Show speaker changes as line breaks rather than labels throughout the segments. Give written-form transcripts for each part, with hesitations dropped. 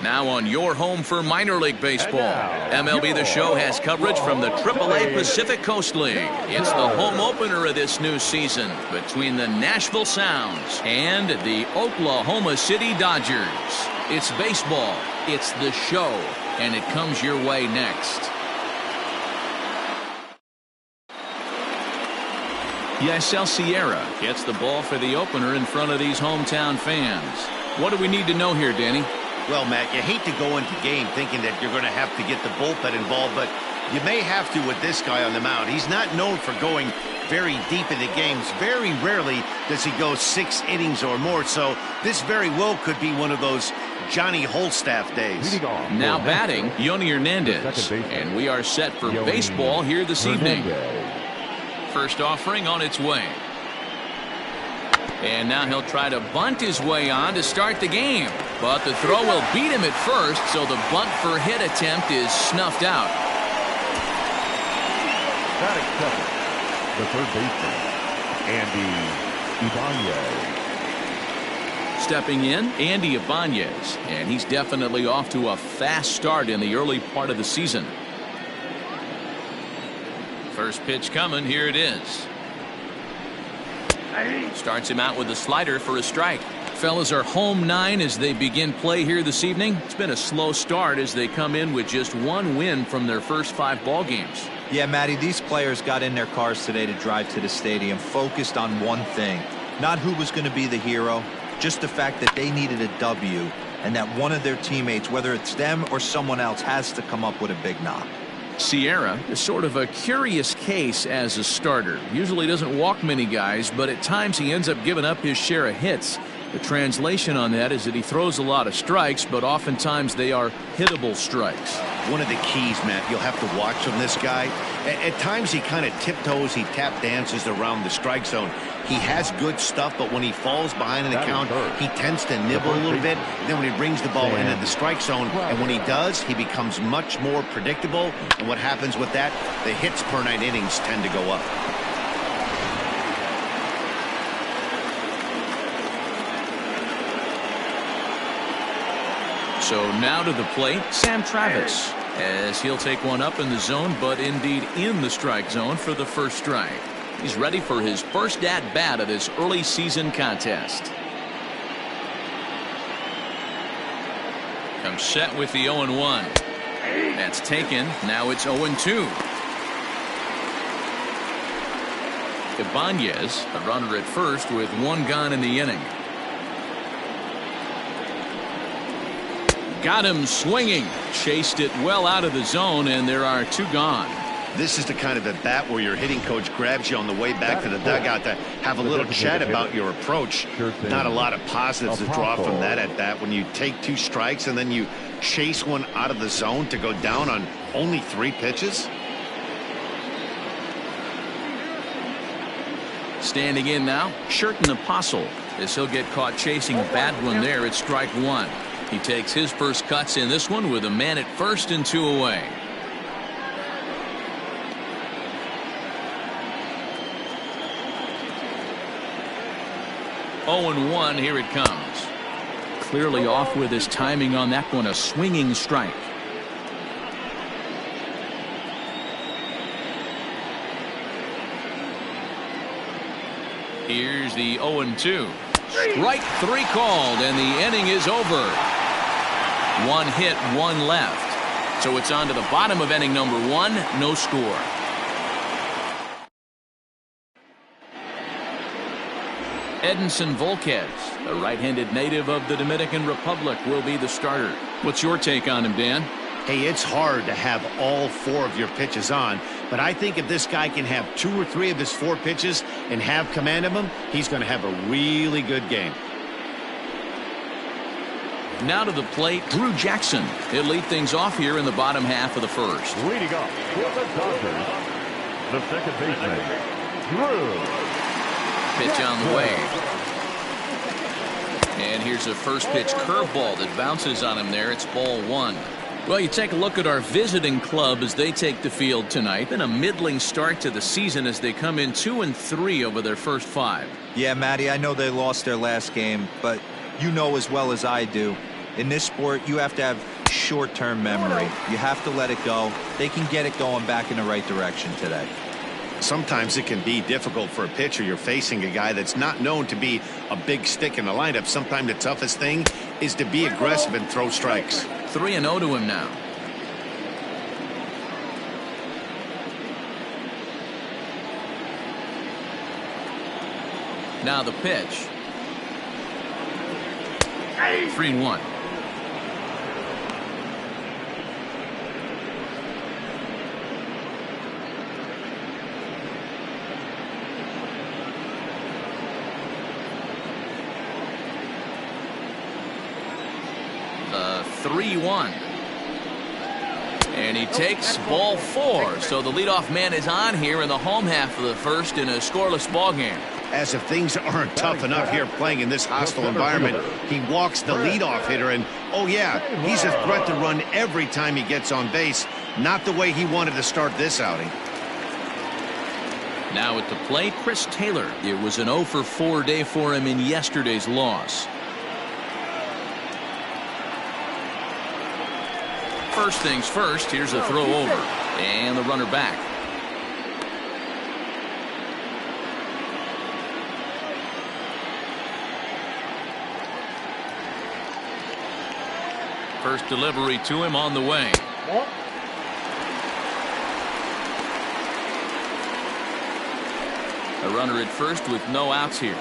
Now on your home for minor league baseball, MLB The Show has coverage from the AAA Pacific Coast League. It's the home opener of this new season between the Nashville Sounds and the Oklahoma City Dodgers. It's baseball, it's the show, and it comes your way next. Yasel Sierra gets the ball for the opener in front of these hometown fans. What do we need to know here, Danny?
Well, Matt, you hate to go into game thinking that you're going to have to get the bullpen involved, but you may have to with this guy on the mound. He's not known for going very deep into games. Very rarely does he go 6 innings or more, so this very well could be one of those Johnny Holstaff days.
Now batting, Yoni Hernandez, and we are set for baseball here this evening. First offering on its way. And now he'll try to bunt his way on to start the game. But the throw will beat him at first, so the bunt for hit attempt is snuffed out.
Batting second, the third baseman, Andy Ibanez.
Stepping in, Andy Ibanez, and he's definitely off to a fast start in the early part of the season. First pitch coming, here it is. Starts him out with a slider for a strike. Fellas are home 9 as they begin play here this evening. It's been a slow start as they come in with just 1 win from their first 5 ball games.
Yeah, Matty, these players got in their cars today to drive to the stadium focused on one thing. Not who was going to be the hero, just the fact that they needed a W and that one of their teammates, whether it's them or someone else, has to come up with a big knock.
Sierra is sort of a curious case as a starter. Usually doesn't walk many guys, but at times he ends up giving up his share of hits. The translation on that is that he throws a lot of strikes, but oftentimes they are hittable strikes.
One of the keys, Matt, you'll have to watch from this guy. At times he kind of tiptoes, he tap dances around the strike zone. He has good stuff, but when he falls behind in the count, he tends to nibble a little bit. And then when he brings the ball into the strike zone, and when he does, he becomes much more predictable. And what happens with that? The hits per 9 innings tend to go up.
So now to the plate, Sam Travis, as he'll take one up in the zone, but indeed in the strike zone for the first strike. He's ready for his first at-bat of this early season contest. Comes set with the 0-1. That's taken. Now it's 0-2. Ibanez, a runner at first with 1 gone in the inning. Got him swinging. Chased it well out of the zone, and there are 2 gone.
This is the kind of at bat where your hitting coach grabs you on the way back to the dugout to have a little chat about your approach. Not a lot of positives to draw from that at bat when you take 2 strikes and then you chase one out of the zone to go down on only 3 pitches.
Standing in now, Sherten Apostle, as he'll get caught chasing a bad one there at strike 1. He takes his first cuts in this one with a man at first and 2 away. Oh, and 1, here it comes. Clearly off with his timing on that one, a swinging strike. Here's the 0-2. Strike 3 called, and the inning is over. 1 hit, 1 left. So it's on to the bottom of inning number 1, no score. Edinson Volquez, a right-handed native of the Dominican Republic, will be the starter. What's your take on him, Dan?
Hey, it's hard to have all 4 of your pitches on, but I think if this guy can have 2 or 3 of his 4 pitches and have command of them, he's going to have a really good game.
Now to the plate, Drew Jackson. He'll lead things off here in the bottom half of the first.
Leading off for the Dodgers, the second baseman, Drew.
Pitch on the way. And here's a first pitch curveball that bounces on him there. It's ball 1. Well, you take a look at our visiting club as they take the field tonight. Been a middling start to the season as they come in 2-3 over their first 5.
Yeah, Matty, I know they lost their last game, but you know as well as I do, In this sport, you have to have short-term memory. You have to let it go. They can get it going back in the right direction today.
Sometimes it can be difficult for a pitcher. You're facing a guy that's not known to be a big stick in the lineup. Sometimes the toughest thing is to be aggressive and throw strikes.
3-0 to him now. Now the pitch. 3-1. The 3-1. And he takes ball 4. So the leadoff man is on here in the home half of the first in a scoreless ball game.
As if things aren't tough enough here playing in this hostile environment, he walks the leadoff hitter, and oh yeah, he's a threat to run every time he gets on base. Not the way he wanted to start this outing.
Now at the plate, Chris Taylor. It was an 0 for 4 day for him in yesterday's loss. First things first, here's a throw over. And the runner back. First delivery to him on the way. A runner at first with no outs here.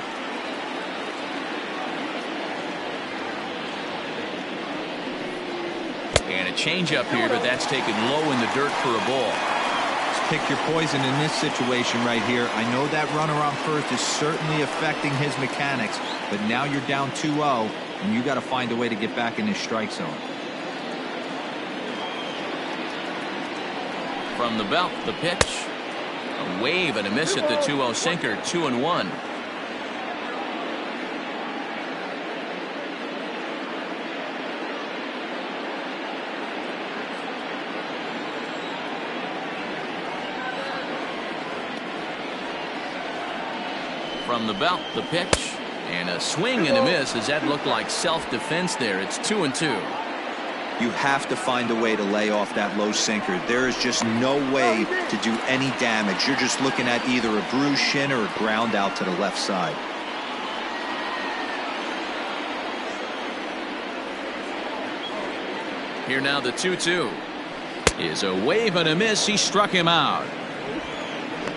And a changeup here, but that's taken low in the dirt for a ball.
Just pick your poison in this situation right here. I know that runner on first is certainly affecting his mechanics, but now you're down 2-0, and you got to find a way to get back in this strike zone.
From the belt, the pitch. A wave and a miss at the 2-0 sinker, 2-1. From the belt, the pitch. And a swing and a miss as that looked like self-defense there. It's 2-2.
You have to find a way to lay off that low sinker. There is just no way to do any damage. You're just looking at either a bruised shin or a ground out to the left side.
Here now the 2-2 is a wave and a miss. He struck him out.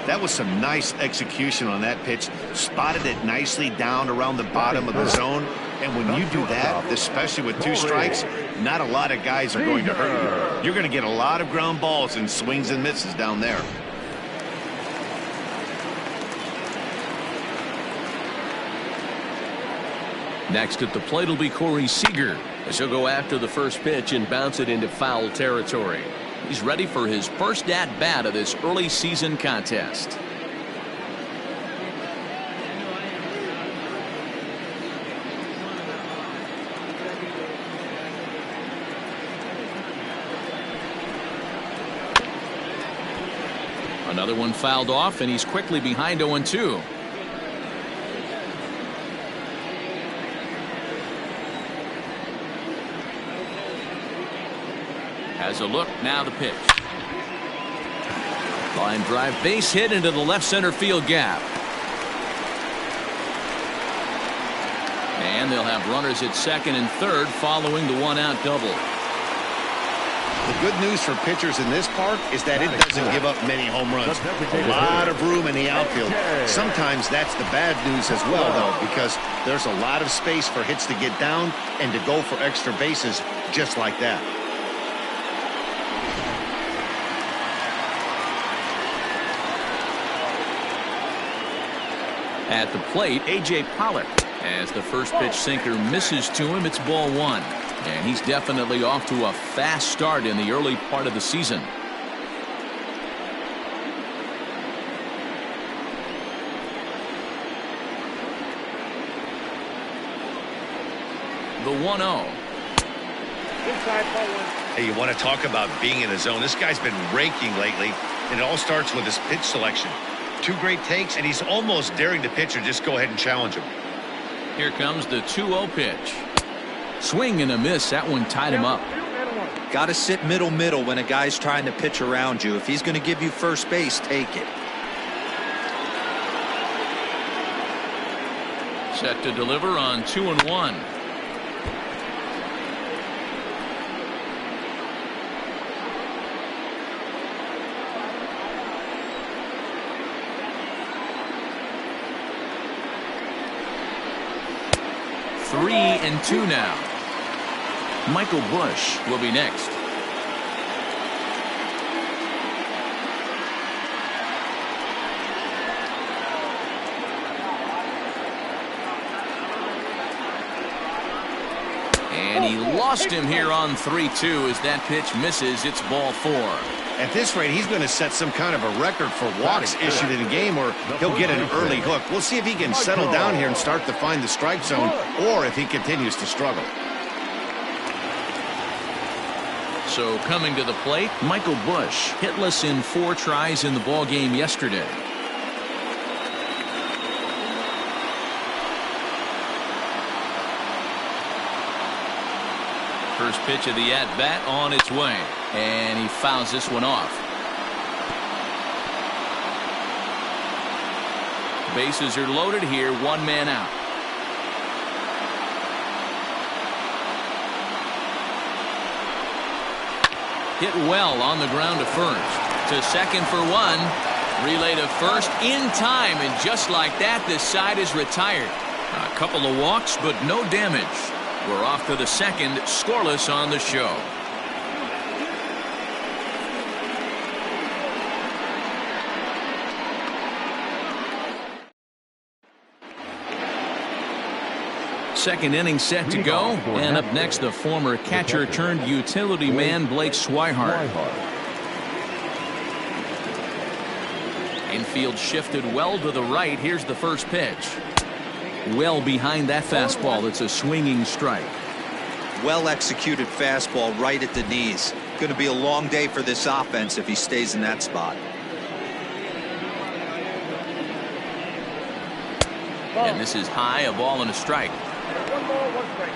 That was some nice execution on that pitch. Spotted it nicely down around the bottom of the zone. And when you do that, especially with 2 strikes, not a lot of guys are going to hurt you. You're going to get a lot of ground balls and swings and misses down there.
Next at the plate will be Corey Seager, as he'll go after the first pitch and bounce it into foul territory. He's ready for his first at-bat of this early season contest. Another one fouled off, and he's quickly behind 0-2. Has a look, now the pitch. Line drive, base hit into the left center field gap. And they'll have runners at second and third following the 1-out double.
The good news for pitchers in this park is that it doesn't give up many home runs. A lot of room in the outfield. Sometimes that's the bad news as well, though, because there's a lot of space for hits to get down and to go for extra bases just like that.
At the plate, A.J. Pollock, as the first pitch sinker misses to him. It's ball 1. And he's definitely off to a fast start in the early part of the season. The 1-0.
Hey, you want to talk about being in the zone? This guy's been raking lately, and it all starts with his pitch selection. 2 great takes, and he's almost daring the pitcher just go ahead and challenge him.
Here comes the 2-0 pitch. Swing and a miss. That one tied him up.
Got to sit middle when a guy's trying to pitch around you. If he's going to give you first base, take it.
Set to deliver on 2-1. Three and two now. Michael Busch will be next. And he lost him here on 3-2 as that pitch misses. It's ball 4.
At this rate, he's going to set some kind of a record for walks issued in a game, or he'll get an early hook. We'll see if he can settle down here and start to find the strike zone, or if he continues to struggle.
So coming to the plate, Michael Busch, hitless in 4 tries in the ball game yesterday. First pitch of the at-bat on its way, and he fouls this one off. Bases are loaded here, 1 man out. Hit well on the ground to first. To second for 1. Relay to first in time, and just like that, this side is retired. A couple of walks, but no damage. We're off to the second, scoreless on the show. Second inning set to go, and up next the former catcher turned utility man Blake Swihart. Infield shifted well to the right. Here's the first pitch. Well behind that fastball. It's a swinging strike.
Well executed fastball right at the knees. Going to be a long day for this offense if he stays in that spot.
And this is high, a ball and a strike.
1 ball, 1 strike.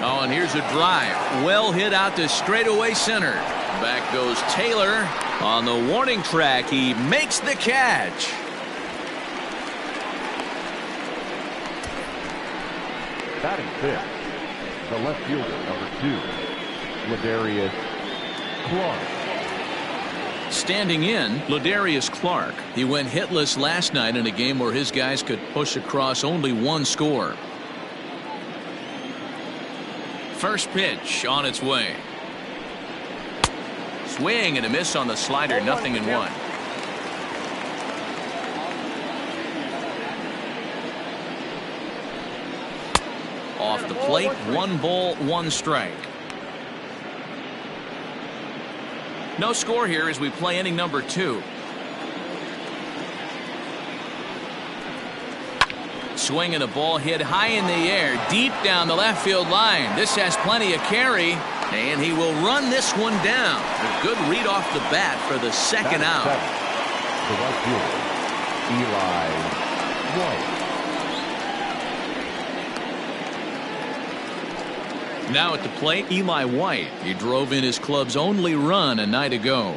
Oh, and here's a drive. Well hit out to straightaway center. Back goes Taylor on the warning track. He makes the catch.
Batting 5th, the left fielder, number 2, Ladarius Clark.
Standing in, Ladarius Clark. He went hitless last night in a game where his guys could push across only 1 score. First pitch on its way. Swing and a miss on the slider, 0-1. Off the plate, 1 ball, 1 strike. No score here as we play inning number 2. Swing and a ball hit high in the air, deep down the left field line. This has plenty of carry, and he will run this one down. A good read off the bat for the second out.
The right fielder, Eli White.
Now at the plate, Eli White. He drove in his club's only run a night ago.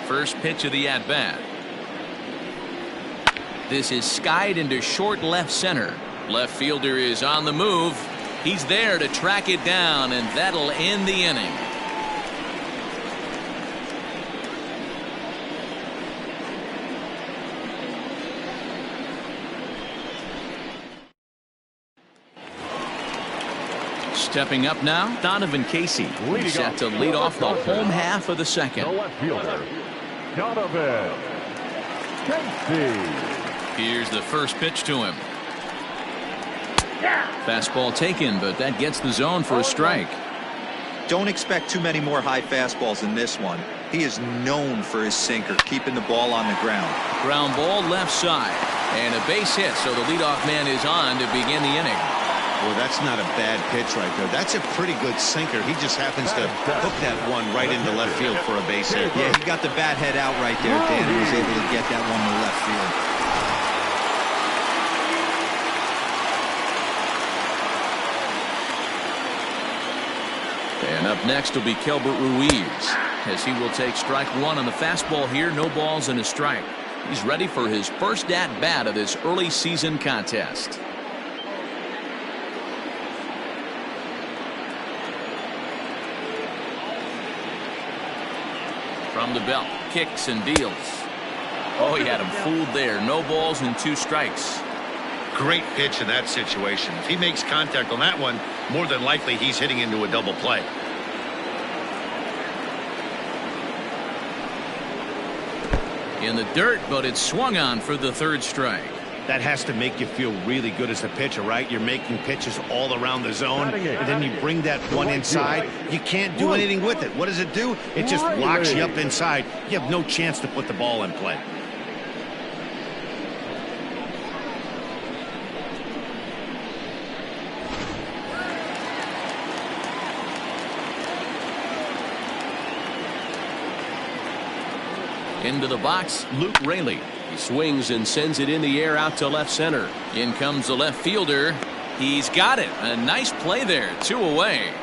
First pitch of the at-bat. This is skied into short left center. Left fielder is on the move. He's there to track it down, and that'll end the inning. Stepping up now, Donovan Casey. He's set to lead off the home half of the second.
The left fielder, Donovan Casey.
Here's the first pitch to him. Fastball taken, but that gets the zone for a strike.
Don't expect too many more high fastballs in this one. He is known for his sinker, keeping the ball on the ground.
Ground ball left side, and a base hit, so the leadoff man is on to begin the inning.
Well, that's not a bad pitch right there. That's a pretty good sinker. He just happens to hook that one right into left field for a base hit.
Yeah, he got the bat head out right there, Dan, and was able to get that one to left field.
And up next will be Kelbert Ruiz, as he will take strike one on the fastball here. No balls and a strike. He's ready for his first at-bat of this early season contest. From the belt, kicks and deals. Oh, he had him fooled there. No balls and 2 strikes.
Great pitch in that situation. If he makes contact on that one, more than likely he's hitting into a double play.
In the dirt, but it's swung on for the 3rd strike.
That has to make you feel really good as a pitcher, right? You're making pitches all around the zone, and then you bring that one inside. You can't do anything with it. What does it do? It just locks you up inside. You have no chance to put the ball in play.
Into the box, Luke Raley. He swings and sends it in the air out to left center. In comes the left fielder. He's got it. A nice play there. 2 away.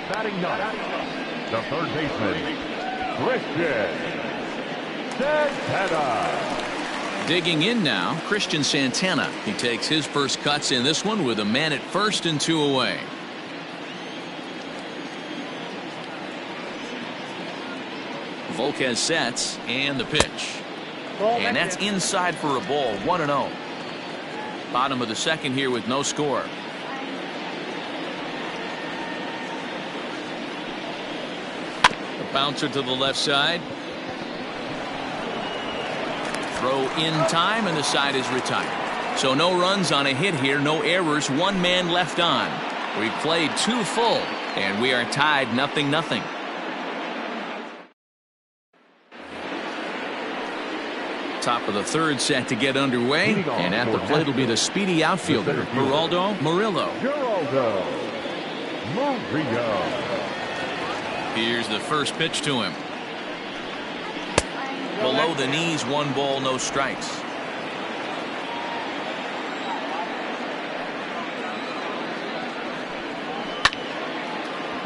Batting ninth, the 3rd baseman, Christian Santana.
Digging in now, Christian Santana. He takes his first cuts in this one with a man at first and 2 away. Volquez sets, and the pitch. And that's inside for a ball, 1-0. Bottom of the 2nd here with no score. A bouncer to the left side. Throw in time, and the side is retired. So no runs on a hit here, no errors, 1 man left on. We played 2 full, and we are tied 0-0. Top of the 3rd set to get underway, and at the plate will be the speedy outfielder, Geraldo Murillo.
Geraldo Murillo.
Here's the first pitch to him. Below the knees, 1 ball, no strikes.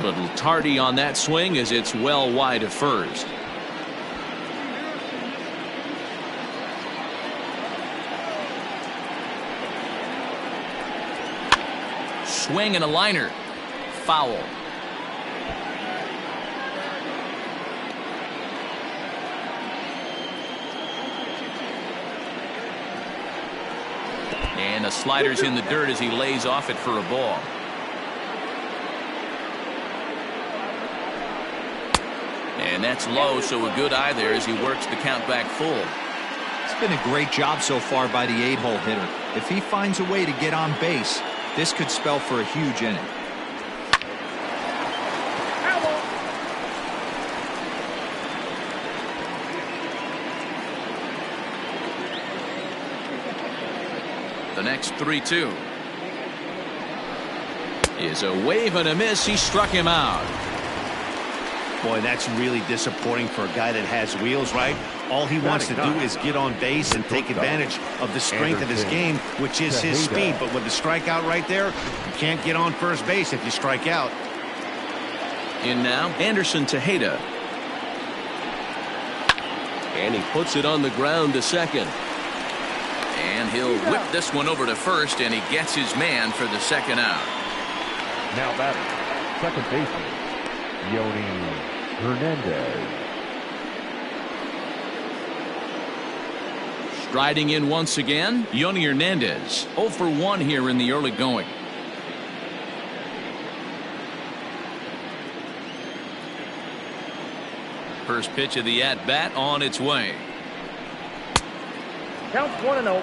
Little tardy on that swing as it's well wide of first. Swing and a liner. Foul. And the slider's in the dirt as he lays off it for a ball. And that's low, so a good eye there as he works the count back full.
It's been a great job so far by the 8-hole hitter. If he finds a way to get on base, this could spell for a huge inning.
The next 3-2 is a wave and a miss. He struck him out.
Boy, that's really disappointing for a guy that has wheels, right? All he wants to do is get on base and take advantage of the strength of his game, which is his speed. But with the strikeout right there, you can't get on first base if you strike out.
In now, Anderson Tejeda. And he puts it on the ground to second. And he'll whip this one over to first, and he gets his man for the 2nd out.
Now batting, 2nd baseman, Yoni Hernandez.
Striding in once again, Yoni Hernandez. 0 for 1 here in the early going. First pitch of the at-bat on its way.
Counts 1-0.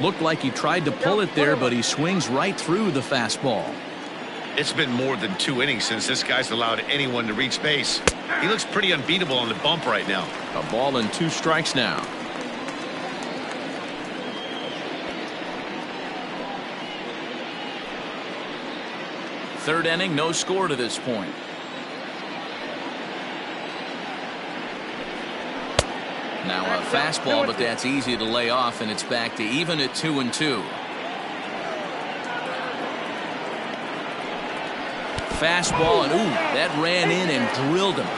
Looked like he tried to pull it there, but he swings right through the fastball.
It's been more than 2 innings since this guy's allowed anyone to reach base. He looks pretty unbeatable on the bump right now.
A ball and 2 strikes now. Third inning, no score to this point. Now a fastball, but that's easy to lay off, and it's back to even at 2-2. Fastball, and ooh, that ran in and drilled him.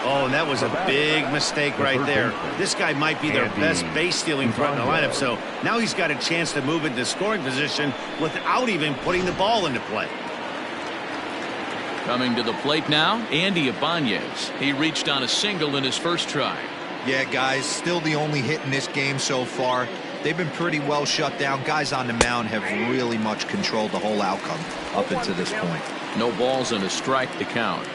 Oh, and that was a big mistake right there. This guy might be their best base-stealing threat in the lineup, so now he's got a chance to move into scoring position without even putting the ball into play.
Coming to the plate now, Andy Ibanez. He reached on a single in his first try.
Yeah, guys, still the only hit in this game so far. They've been pretty well shut down. Guys on the mound have really much controlled the whole outcome up until this point.
No balls and a strike to count.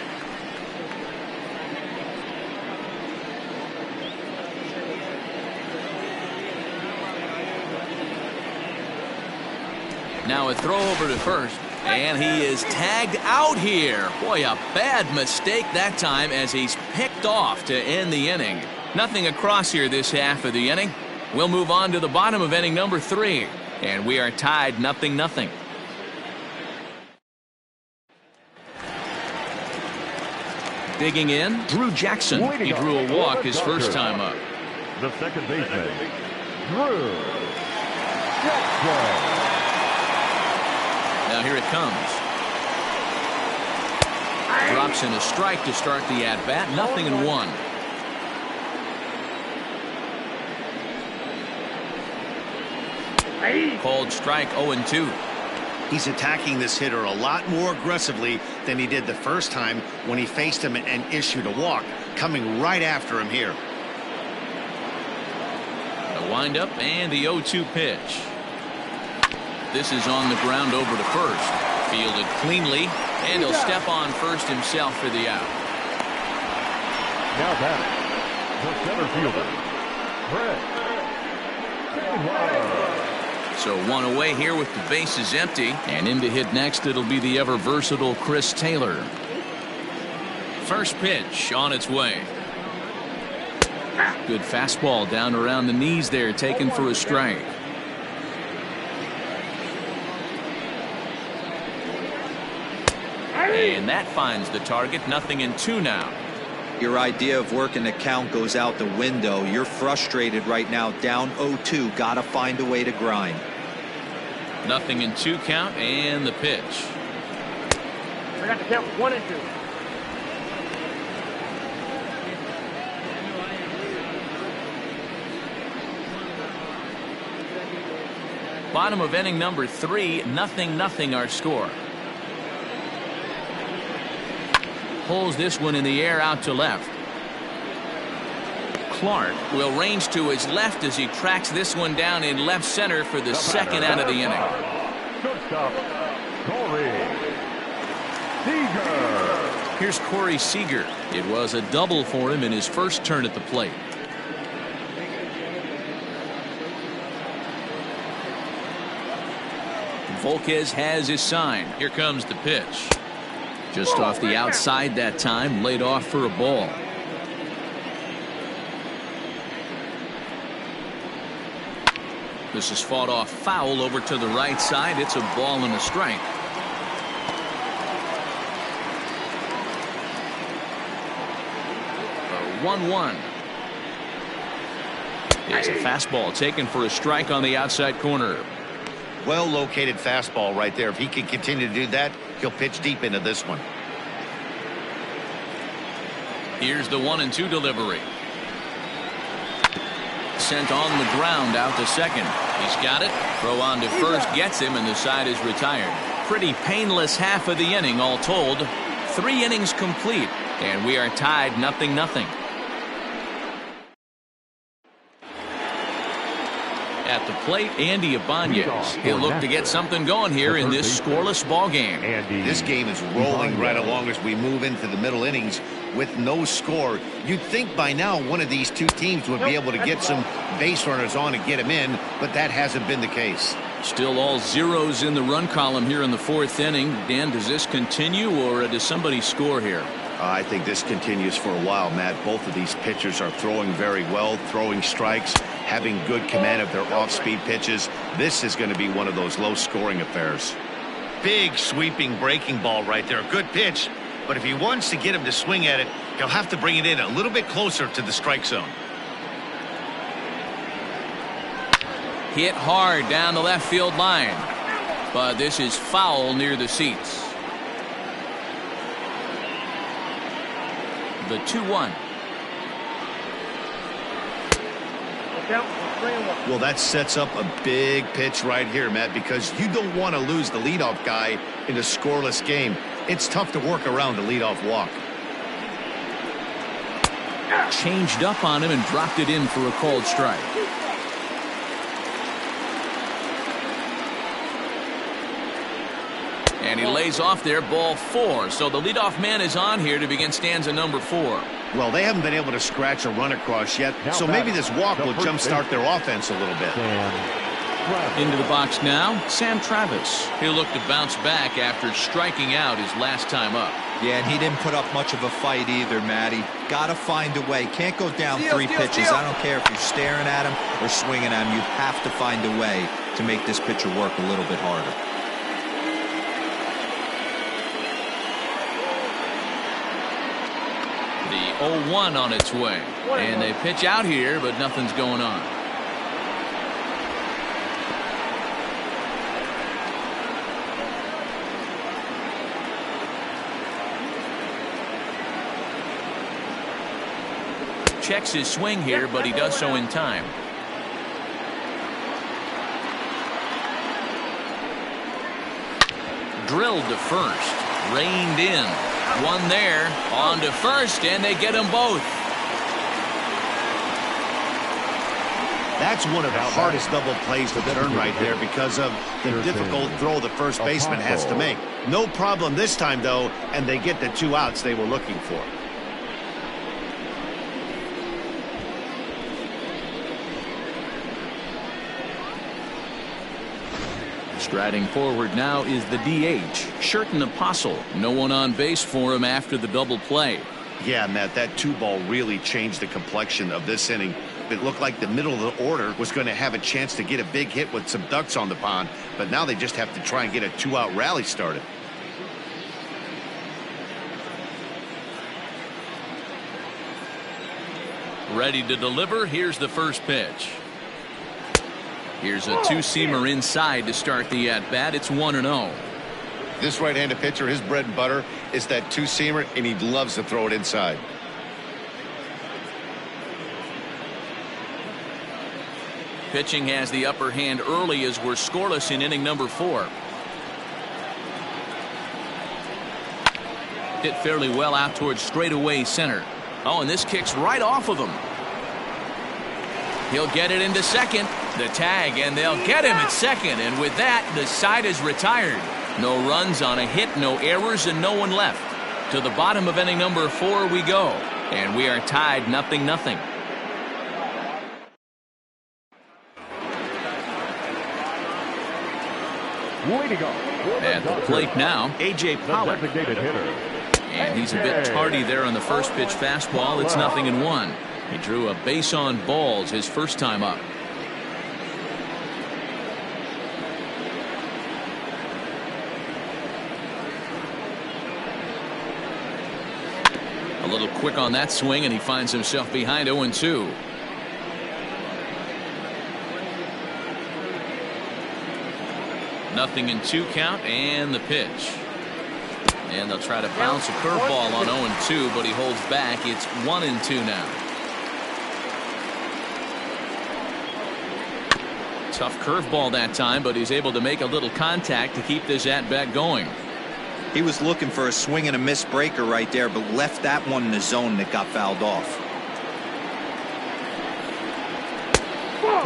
Now a throw over to first, and he is tagged out here. Boy, a bad mistake that time as he's picked off to end the inning. Nothing across here this half of the inning. We'll move on to the bottom of inning number 3, and we are tied 0-0. Digging in, Drew Jackson. He drew a walk his first time up.
The second baseman, Drew Jackson.
Now here it comes. Drops in a strike to start the at-bat. 0-1. Called strike 0-2.
He's attacking this hitter a lot more aggressively than he did the first time when he faced him and issued a walk, coming right after him here.
The windup and the 0-2 pitch. This is on the ground over to first. Fielded cleanly, and he'll step on first himself for the out.
Now batting, the center fielder, Brett Taylor.
So one away here with the bases empty, and in to hit next it'll be the ever versatile Chris Taylor. First pitch on its way. Good fastball down around the knees there, taken for a strike. And that finds the target. 0-2 now.
Your idea of working the count goes out the window. You're frustrated right now, down 0-2. Gotta find a way to grind.
0-2 count, and the pitch.
I got the count 1 and 2.
Bottom of inning number 3, 0-0 our score. Pulls this one in the air out to left. Clark will range to his left as he tracks this one down in left center for the second out of the inning.
Shortstop, Corey Seager.
Here's Corey Seager. It was a double for him in his first turn at the plate. Volquez has his sign. Here comes the pitch. Just off the outside that time, laid off for a ball. This is fought off foul over to the right side. It's a ball and a strike. A 1-1. It's a fastball taken for a strike on the outside corner.
Well located fastball right there. If he can continue to do that, he'll pitch deep into this one.
Here's the 1-2 delivery. Sent on the ground out to second. He's got it. Throw on to first gets him, and the side is retired. Pretty painless half of the inning all told. 3 innings complete, and we are tied 0-0. At the plate, Andy Ibanez. He'll look to get something going here in this scoreless ball game.
This game is rolling right along as we move into the middle innings with no score. You'd think by now one of these two teams would be able to get some base runners on and get them in, but that hasn't been the case.
Still all zeros in the run column here in the fourth inning. Dan, does this continue or does somebody score here?
I think this continues for a while, Matt. Both of these pitchers are throwing very well, throwing strikes, having good command of their off-speed pitches. This is going to be one of those low-scoring affairs. Big sweeping breaking ball right there. A good pitch, but if he wants to get him to swing at it, he'll have to bring it in a little bit closer to the strike zone.
Hit hard down the left field line, but this is foul near the seats. The 2-1.
Well, that sets up a big pitch right here, Matt, because you don't want to lose the leadoff guy in a scoreless game. It's tough to work around the leadoff walk.
Changed up on him and dropped it in for a called strike. And he lays off there, ball 4. So the leadoff man is on here to begin stanza number 4.
Well, they haven't been able to scratch a run across yet, so maybe this walk will jumpstart their offense a little bit.
Into the box now, Sam Travis. He'll look to bounce back after striking out his last time up.
Yeah, and he didn't put up much of a fight either, Matty. Got to find a way. Can't go down 3 pitches. I don't care if you're staring at him or swinging at him. You have to find a way to make this pitcher work a little bit harder.
The 0-1 on its way. And they pitch out here, but nothing's going on. Checks his swing here, but he does so in time. Drilled to first. Reined in. One there, on to first, and they get them both.
That's one of the hardest double plays to turn right there because of the difficult throw the first baseman has to make. No problem this time, though, and they get the 2 outs they were looking for.
Striding forward now is the DH, Sherten Apostle. No one on base for him after the double play.
Yeah, Matt, that 2-ball really changed the complexion of this inning. It looked like the middle of the order was going to have a chance to get a big hit with some ducks on the pond, but now they just have to try and get a 2-out rally started.
Ready to deliver. Here's the first pitch. Here's a 2-seamer inside to start the at-bat. It's 1-0.
This right-handed pitcher, his bread and butter is that 2-seamer, and he loves to throw it inside.
Pitching has the upper hand early as we're scoreless in inning number 4. Hit fairly well out towards straightaway center. Oh, and this kicks right off of him. He'll get it into second. The tag, and they'll get him at second. And with that, the side is retired. No runs on a hit, no errors, and no one left. To the bottom of inning number 4 we go. And we are tied 0-0.
Way to go.
At the plate now, A.J. Pollock.
Designated hitter.
And he's a bit tardy there on the first pitch fastball. It's 0-1. He drew a base on balls his first time up. A little quick on that swing, and he finds himself behind 0-2. Nothing in 2 count, and the pitch. And they'll try to bounce a curveball on 0-2, but he holds back. It's 1-2 now. Tough curveball that time, but he's able to make a little contact to keep this at-bat going.
He was looking for a swing and a miss breaker right there, but left that one in the zone that got fouled off.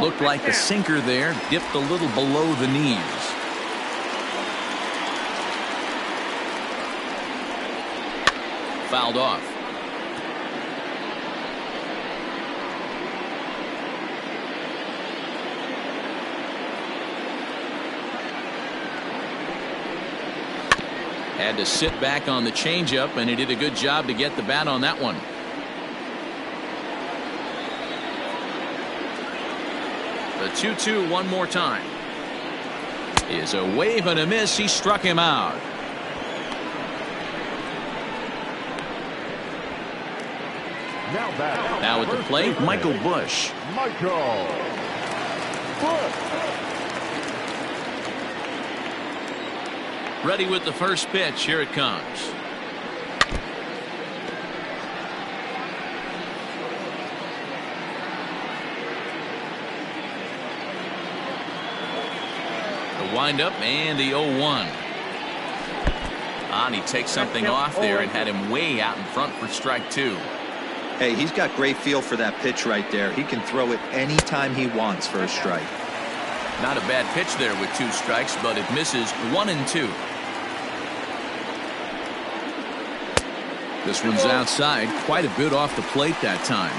Looked like the sinker there, dipped a little below the knees. Fouled off. Had to sit back on the changeup, and he did a good job to get the bat on that one. The 2-2 one more time. Is a wave and a miss. He struck him out. Now at the plate, Michael Busch.
Michael Busch.
Ready with the first pitch. Here it comes. The windup and the 0-1. And he takes something off there and had him way out in front for strike 2.
Hey, he's got great feel for that pitch right there. He can throw it anytime he wants for a strike.
Not a bad pitch there with 2 strikes, but it misses 1 and 2. This one's outside, quite a bit off the plate that time.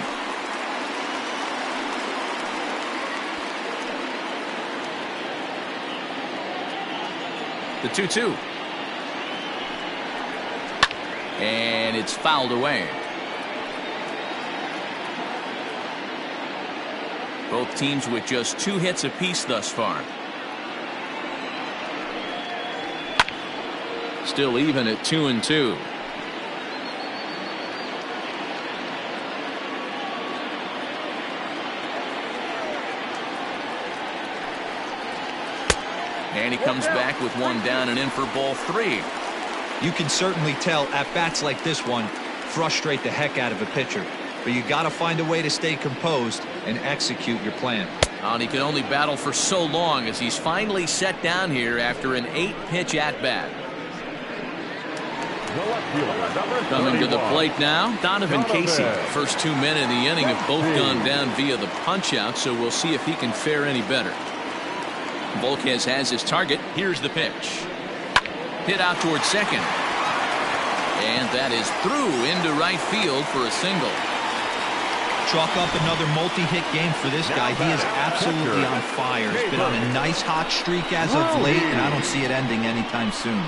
The 2-2. And it's fouled away. Both teams with just 2 hits apiece thus far. Still even at 2-2. And he comes back with 1 down and in for ball 3.
You can certainly tell at bats like this one frustrate the heck out of a pitcher. But you got to find a way to stay composed and execute your plan.
And he can only battle for so long as he's finally set down here after an 8-pitch at-bat. Coming to the plate now, Donovan Casey. First 2 men in the inning have both gone down via the punch-out, so we'll see if he can fare any better. Volquez has his target. Here's the pitch. Hit out towards second. And that is through into right field for a single.
Chalk up another multi-hit game for this guy. He is absolutely on fire. He's been on a nice hot streak as of late, and I don't see it ending anytime soon.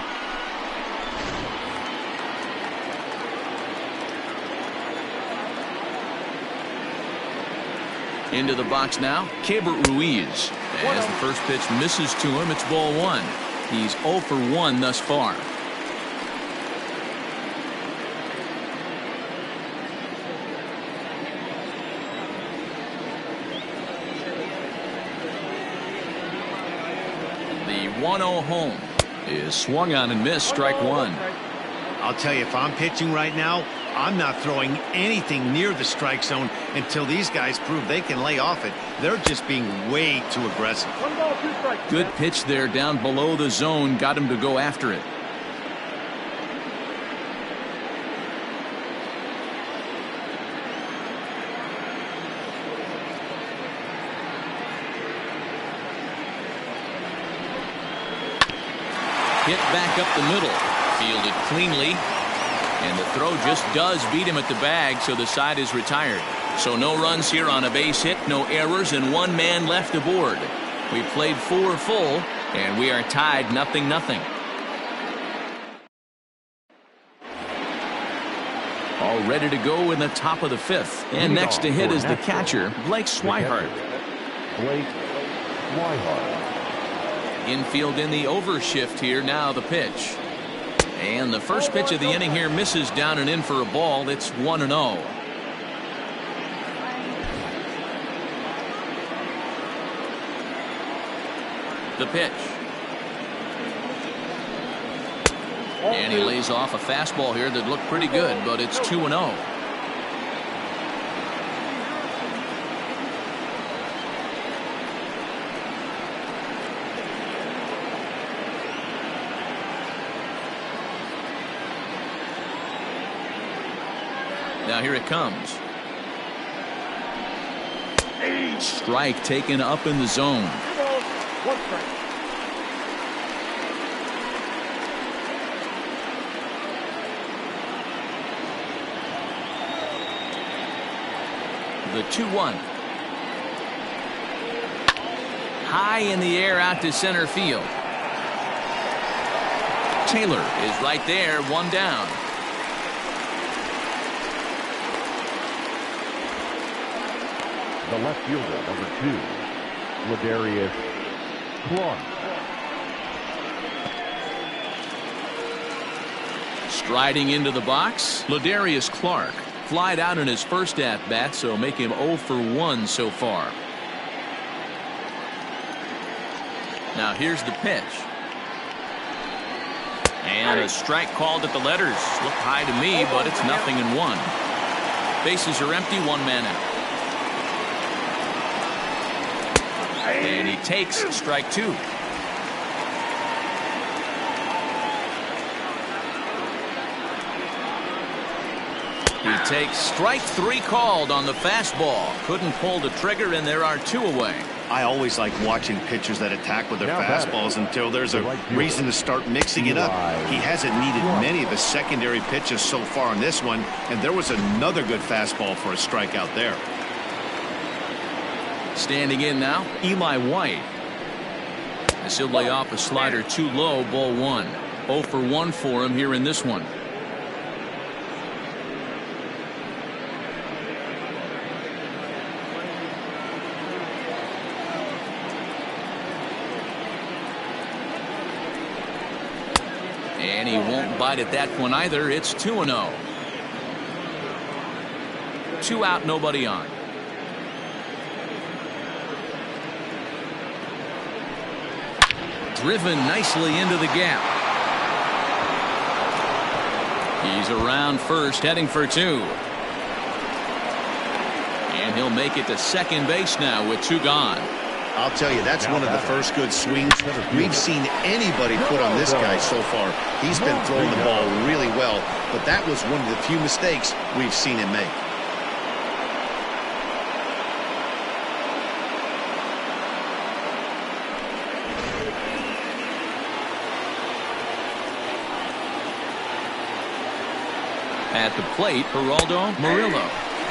Into the box now, Keibert Ruiz. As the first pitch misses to him, it's ball 1. He's 0 for 1 thus far. The 1-0 home is swung on and missed, strike 1.
I'll tell you, if I'm pitching right now, I'm not throwing anything near the strike zone until these guys prove they can lay off it. They're just being way too aggressive.
1 ball, 2 strikes.
Good pitch there down below the zone, got him to go after it. Hit back up the middle, fielded cleanly. And the throw just does beat him at the bag, so the side is retired. So no runs here on a base hit, no errors, and 1 man left aboard. We played 4 full, and we are tied 0-0. All ready to go in the top of the 5th. And next to hit is the catcher, Blake Swihart.
Blake Swihart.
Infield in the overshift here. Now the pitch. And the first pitch of the inning here misses down and in for a ball. It's 1-0. The pitch. And he lays off a fastball here that looked pretty good, but it's 2-0. Now here it comes. Strike taken up in the zone.
2 balls, 1 strike.
The 2-1. High in the air out to center field. Taylor is right there, one down.
The left fielder, number 2, Ladarius Clark.
Striding into the box, Ladarius Clark. Flied out in his first at-bat, so make him 0 for 1 so far. Now here's the pitch. And a strike called at the letters. Looked high to me, but it's 0-1. Bases are empty, one man out. And he takes strike 2. He takes strike 3 called on the fastball. Couldn't pull the trigger, and there are 2 away.
I always like watching pitchers that attack with their fastballs until there's a reason to start mixing it up. He hasn't needed many of his secondary pitches so far in this one, and there was another good fastball for a strikeout there.
Standing in now, Eli White. As he'll lay off a slider too low, ball 1. 0 for 1 for him here in this one. And he won't bite at that one either. It's 2-0. 2 out, nobody on. Driven nicely into the gap. He's around first, heading for 2. And he'll make it to second base now with 2 gone.
I'll tell you, that's one of the first good swings we've seen anybody put on this guy so far. He's been throwing the ball really well, but that was one of the few mistakes we've seen him make.
At the plate, Geraldo Murillo.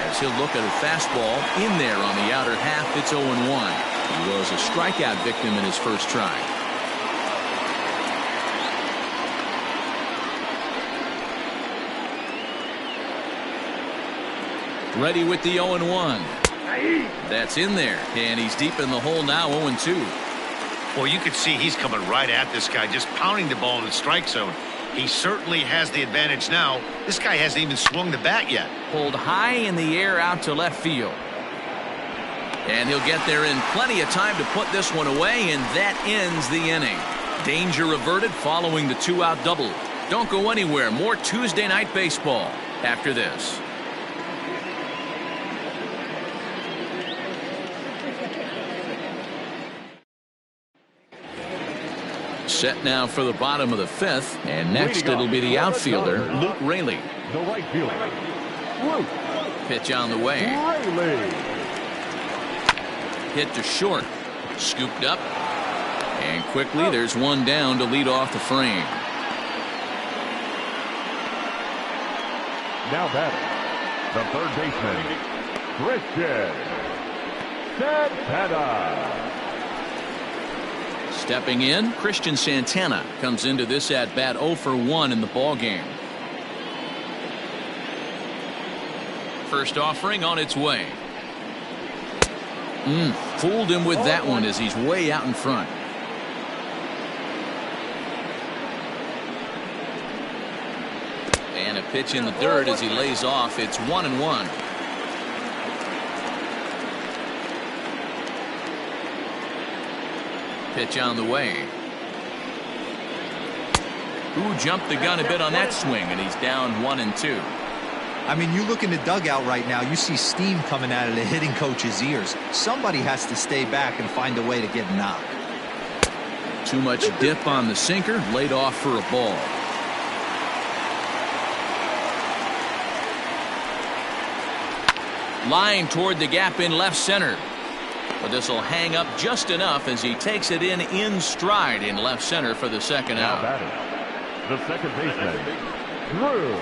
As he'll look at a fastball in there on the outer half, it's 0-1. He was a strikeout victim in his first try. Ready with the 0-1. That's in there, and he's deep in the hole now, 0-2.
Well, you could see he's coming right at this guy, just pounding the ball in the strike zone. He certainly has the advantage now. This guy hasn't even swung the bat yet.
Pulled high in the air out to left field. And he'll get there in plenty of time to put this one away, and that ends the inning. Danger averted following the 2-out double. Don't go anywhere. More Tuesday Night Baseball after this. Set now for the bottom of the 5th, and next it'll be the outfielder, Luke Raley.
The right fielder, Luke.
Pitch on the way.
Raley.
Hit to short. Scooped up. And quickly there's one down to lead off the frame.
Now batting, the third baseman, Christian Santana.
Stepping in, Christian Santana comes into this at-bat 0 for 1 in the ballgame. First offering on its way. Fooled him with that one as he's way out in front. And a pitch in the dirt as he lays off. It's 1-1. Pitch on the way. Who jumped the gun a bit on that swing, and he's down 1-2.
I mean, you look in the dugout right now, you see steam coming out of the hitting coach's ears. Somebody has to stay back and find a way to get knocked.
Too much dip on the sinker, laid off for a ball. Line toward the gap in left center. But this will hang up just enough as he takes it in stride in left center for the second out.
Now batting, the second baseman, Drew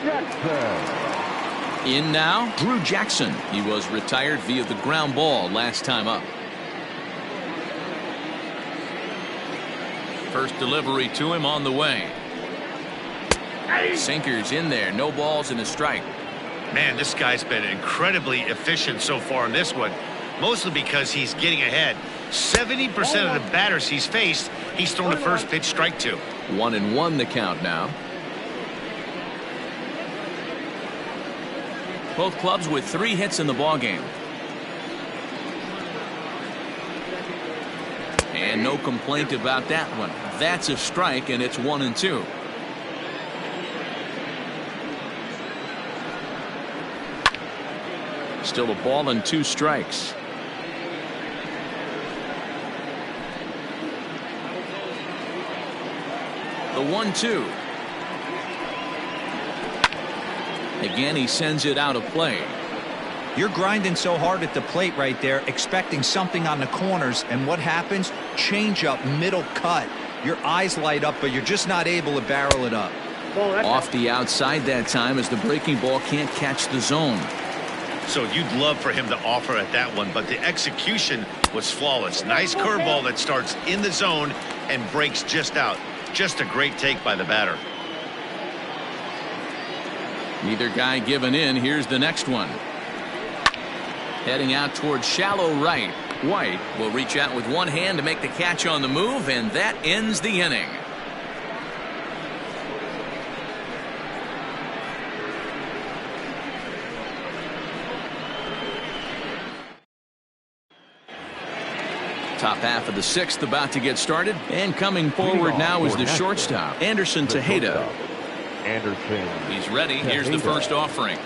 Jackson.
In now, Drew Jackson. He was retired via the ground ball last time up. First delivery to him on the way. Sinkers in there. No balls and a strike.
Man, this guy's been incredibly efficient so far in this one, mostly because he's getting ahead. 70% of the batters he's faced, he's thrown a first pitch strike to.
1-1 the count now. Both clubs with 3 hits in the ballgame. And no complaint about that one. That's a strike, and it's 1-2. Still a ball and 2 strikes. The 1-2. Again, he sends it out of play.
You're grinding so hard at the plate right there, expecting something on the corners, and what happens? Change up, middle cut. Your eyes light up, but you're just not able to barrel it up.
Off the outside that time as the breaking ball can't catch the zone.
So you'd love for him to offer at that one, but the execution was flawless. Nice curveball that starts in the zone and breaks just out. Just a great take by the batter.
Neither guy giving in. Here's the next one. Heading out towards shallow right. White will reach out with one hand to make the catch on the move, and that ends the inning. Top half of the 6th about to get started, and coming forward now is the shortstop, Anderson Tejeda. He's ready. Here's the first offering.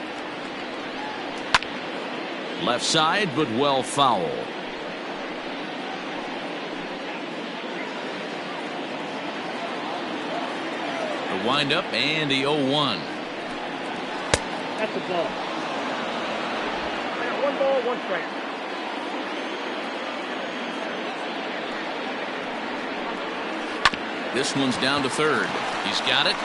Left side, but well foul. The windup and the 0-1.
That's the ball. 1 ball, 1 strike.
This one's down to third. He's got it.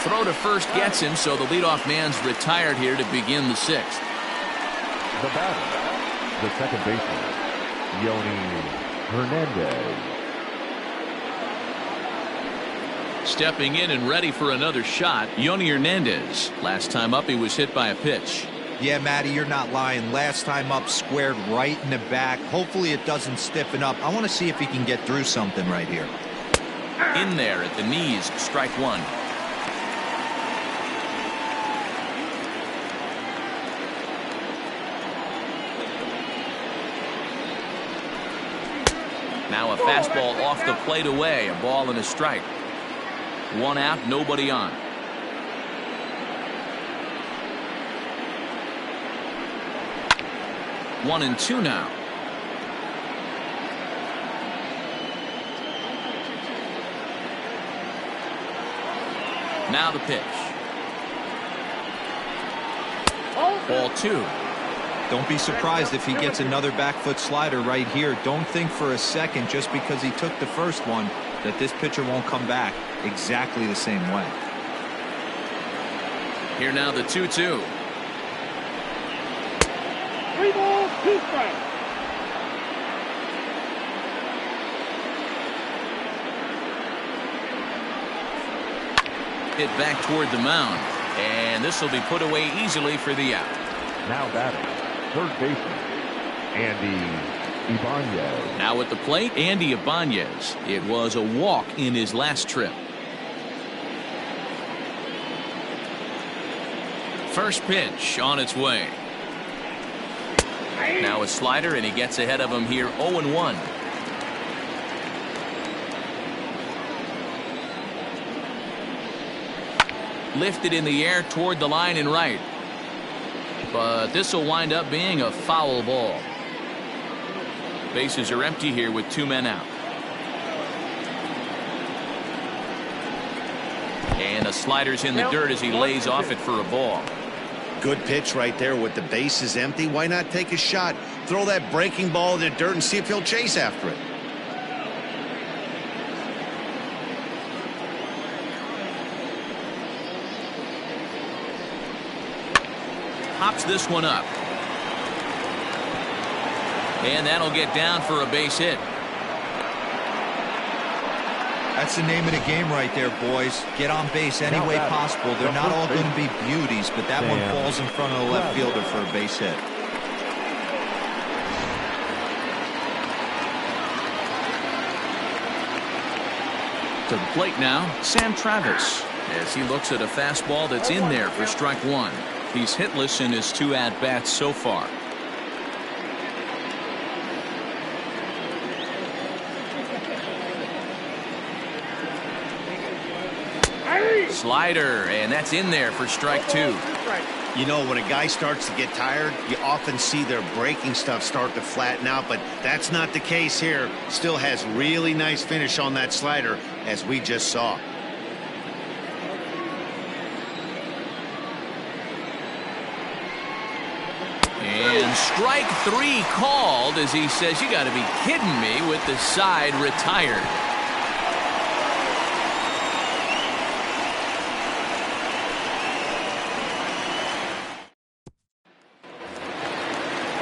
Throw to first gets him, so the leadoff man's retired here to begin the 6th.
The batter, the second baseman, Yoni Hernandez.
Stepping in and ready for another shot, Yoni Hernandez. Last time up, he was hit by a pitch.
Yeah, Matty, you're not lying. Last time up, squared right in the back. Hopefully it doesn't stiffen up. I want to see if he can get through something right here.
In there at the knees, strike 1. Now a fastball off the plate away, a ball and a strike. 1 out, nobody on. One and 2 now. Now the pitch. Ball 2.
Don't be surprised if he gets another back foot slider right here. Don't think for a second, just because he took the first one, that this pitcher won't come back exactly the same way.
Here now the 2-2.
3 balls, 2 strikes.
Hit back toward the mound, and this will be put away easily for the out.
Now batting, third baseman, Andy Ibanez.
Now at the plate, Andy Ibanez. It was a walk in his last trip. First pitch on its way. Now a slider, and he gets ahead of him here, 0-1. Lifted in the air toward the line and right. But this will wind up being a foul ball. Bases are empty here with 2 men out. And the slider's in the dirt as he lays off it for a ball.
Good pitch right there with the bases empty. Why not take a shot? Throw that breaking ball in the dirt and see if he'll chase after it.
Hops this one up. And that'll get down for a base hit.
That's the name of the game right there, boys. Get on base any way possible. They're not all going to be beauties, but that one falls in front of the left fielder for a base hit.
To the plate now, Sam Travis, as he looks at a fastball that's in there for strike one. He's hitless in his 2 at-bats so far. Slider, and that's in there for strike 2.
You know, when a guy starts to get tired, you often see their breaking stuff start to flatten out, but that's not the case here. Still has really nice finish on that slider, as we just saw.
And strike 3 called as he says, "You got to be kidding me," with the side retired.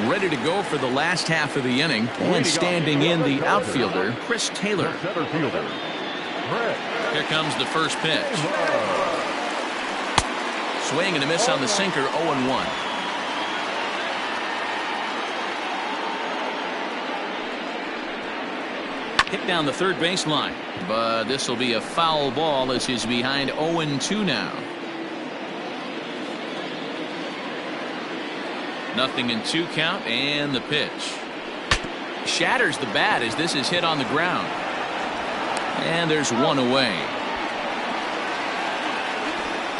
Ready to go for the last half of the inning, and standing in the outfielder, Chris Taylor. Here comes the first pitch. Swing and a miss on the sinker, 0-1. Hit down the third baseline, but this will be a foul ball as he's behind 0-2 now. Nothing in 2 count, and the pitch shatters the bat as this is hit on the ground, and there's 1 away.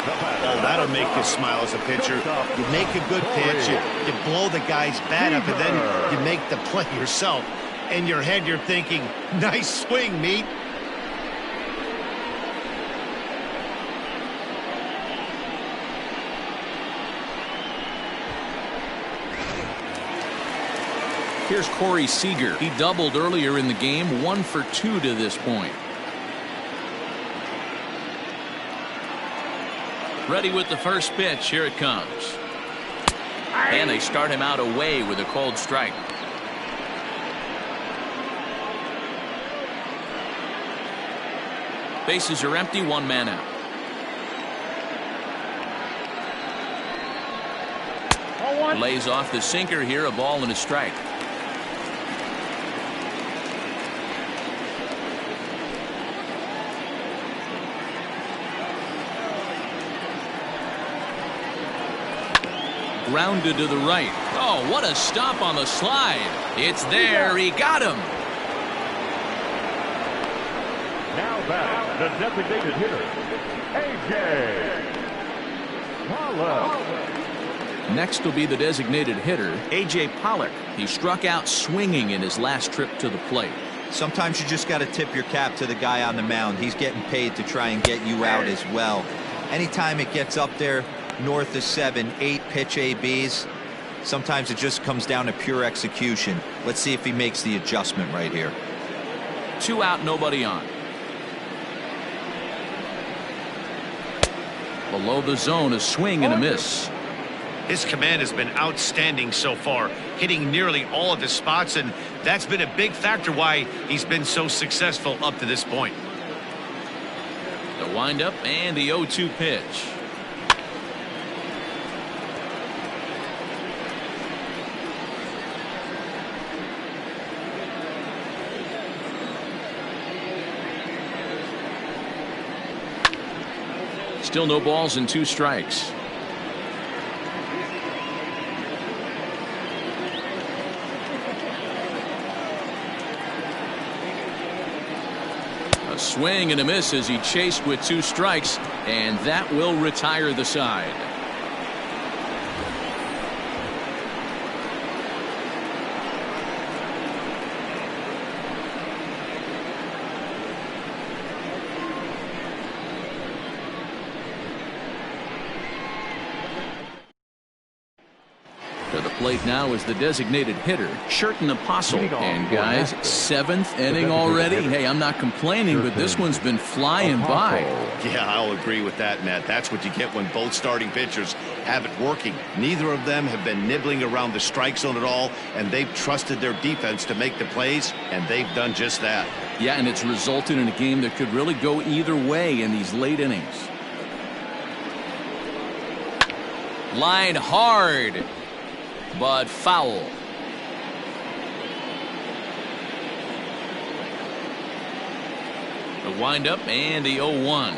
Oh, that'll make you smile as a pitcher. You make a good pitch, you blow the guy's bat up, and then you make the play yourself. In your head, you're thinking, nice swing, meat.
Here's Corey Seager. He doubled earlier in the game, 1 for 2 to this point. Ready with the first pitch. Here it comes. And they start him out away with a cold strike. Bases are empty, 1 man out. Lays off the sinker here, a ball and a strike. Grounded to the right. Oh, what a stop on the slide. It's there. He got him.
Now back, the designated hitter, A.J. Pollock.
Next will be the designated hitter, A.J. Pollock. He struck out swinging in his last trip to the plate.
Sometimes you just got to tip your cap to the guy on the mound. He's getting paid to try and get you out as well. Anytime it gets up there north of 7, 8 pitch ABs, sometimes it just comes down to pure execution. Let's see if he makes the adjustment right here.
2 out, nobody on. Below the zone, a swing and a miss.
His command has been outstanding so far, hitting nearly all of his spots, and that's been a big factor why he's been so successful up to this point.
The windup and the 0-2 pitch. Still no balls and 2 strikes. A swing and a miss as he chased with 2 strikes, and that will retire the side. plate now is the designated hitter, Sherton Apostle. And guys, 7th inning already. Hey, I'm not complaining, but this one's been flying by.
Yeah, I'll agree with that, Matt. That's what you get when both starting pitchers have it working. Neither of them have been nibbling around the strike zone at all, and they've trusted their defense to make the plays, and they've done just that.
Yeah, and it's resulted in a game that could really go either way in these late innings. Line hard, but foul. The windup and the 0-1.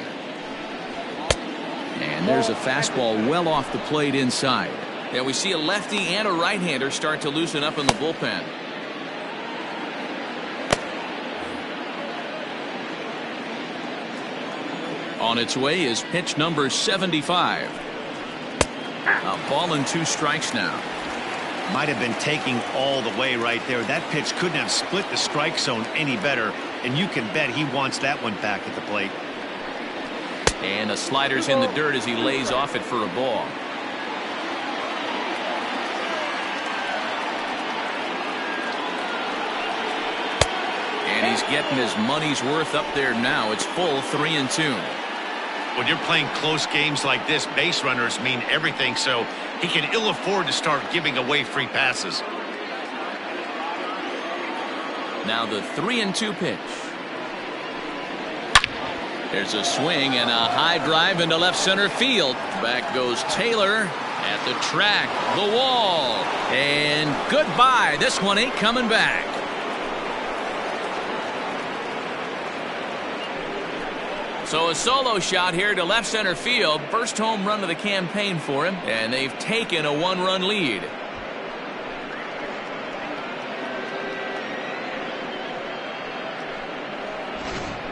And there's a fastball well off the plate inside. Yeah, we see a lefty and a right-hander start to loosen up in the bullpen. On its way is pitch number 75. A ball and 2 strikes now.
Might have been taking all the way right there. That pitch couldn't have split the strike zone any better, and you can bet he wants that one back at the plate.
And the slider's in the dirt as he lays off it for a ball. And he's getting his money's worth up there now. It's full 3-2.
When you're playing close games like this, base runners mean everything, so he can ill afford to start giving away free passes.
Now the 3-2 pitch. There's a swing and a high drive into left center field. Back goes Taylor at the track, the wall, and goodbye. This one ain't coming back. So a solo shot here to left center field. First home run of the campaign for him, and they've taken a 1-run lead.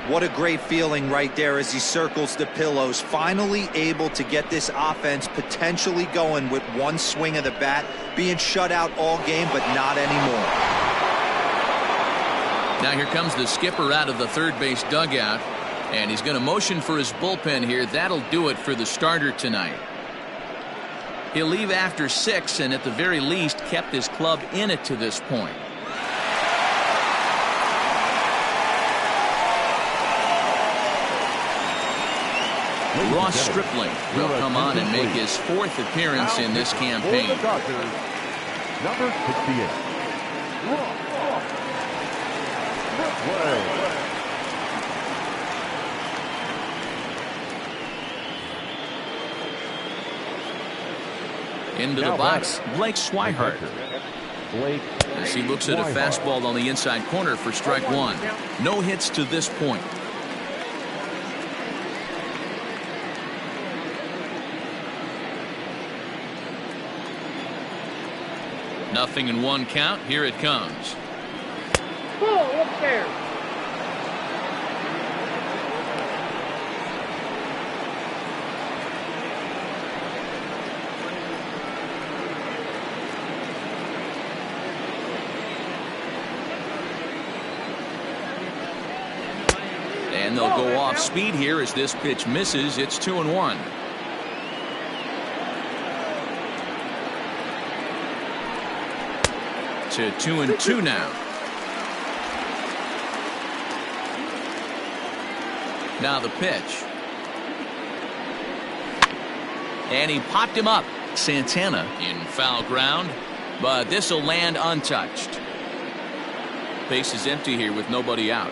What a great feeling right there as he circles the pillows. Finally able to get this offense potentially going with one swing of the bat. Being shut out all game, but not anymore.
Now here comes the skipper out of the third base dugout. And he's going to motion for his bullpen here. That'll do it for the starter tonight. He'll leave after 6 and at the very least kept his club in it to this point. Ross Stripling will come on and make his 4th appearance in this campaign.
Number 68.
Into the box, Blake Swihart. As he looks at a fastball on the inside corner for strike 1. No hits to this point. Nothing in 1 count. Here it comes.
Ball upstairs.
And they'll go off speed here as this pitch misses. It's 2-1. To 2-2 now. Now the pitch. And he popped him up. Santana in foul ground, but this will land untouched. Base is empty here with nobody out.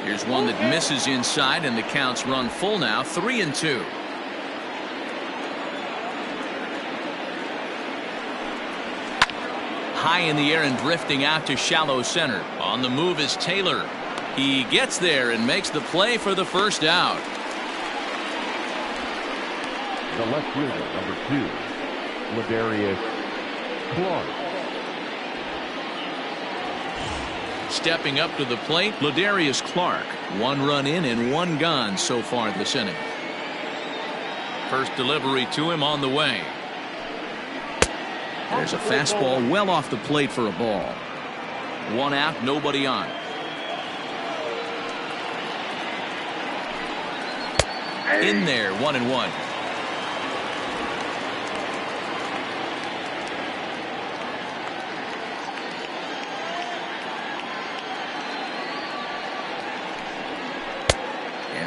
Here's one that misses inside, and the count's run full now. 3-2. High in the air and drifting out to shallow center. On the move is Taylor. He gets there and makes the play for the first out.
The left fielder, number 2, Ladarius Clark.
Stepping up to the plate, Ladarius Clark. 1 run in and 1 gone so far this inning. First delivery to him on the way. There's a fastball well off the plate for a ball. 1 out, nobody on. In there, 1-1.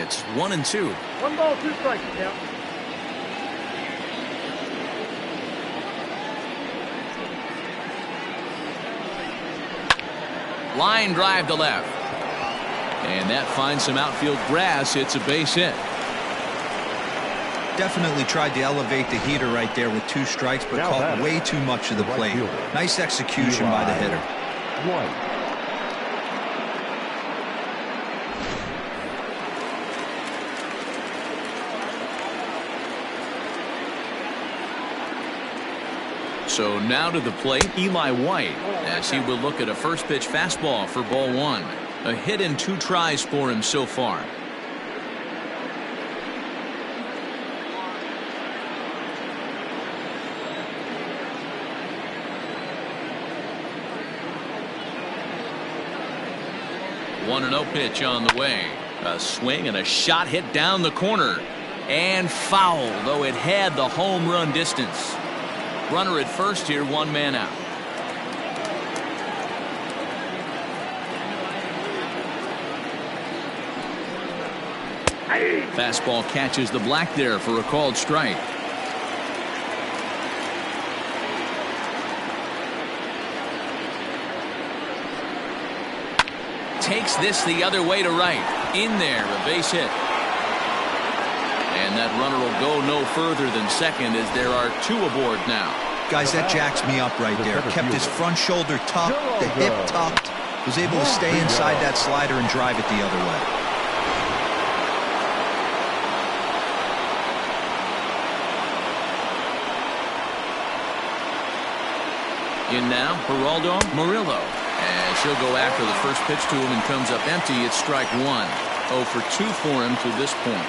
It's 1-2.
1 ball, 2 strikes, count.
Line drive to left. And that finds some outfield grass. It's a base hit.
Definitely tried to elevate the heater right there with 2 strikes, but caught way too much of the plate. Nice execution by the hitter.
1.
So now to the plate, Eli White, as he will look at a first pitch fastball for ball 1. A hit in 2 tries for him so far. One 1-0 pitch on the way. A swing and a shot hit down the corner. And foul, though it had the home run distance. Runner at first here, 1 man out. Fastball catches the black there for a called strike. Takes this the other way to right. In there, a base hit. And that runner will go no further than second as there are 2 aboard now.
Guys, that jacks me up right there. Kept his front shoulder tucked, the hip tucked. Was able to stay inside that slider and drive it the other way.
In now, Geraldo Murillo. As he'll go after the first pitch to him and comes up empty. It's strike 1. 0 for 2 for him to this point.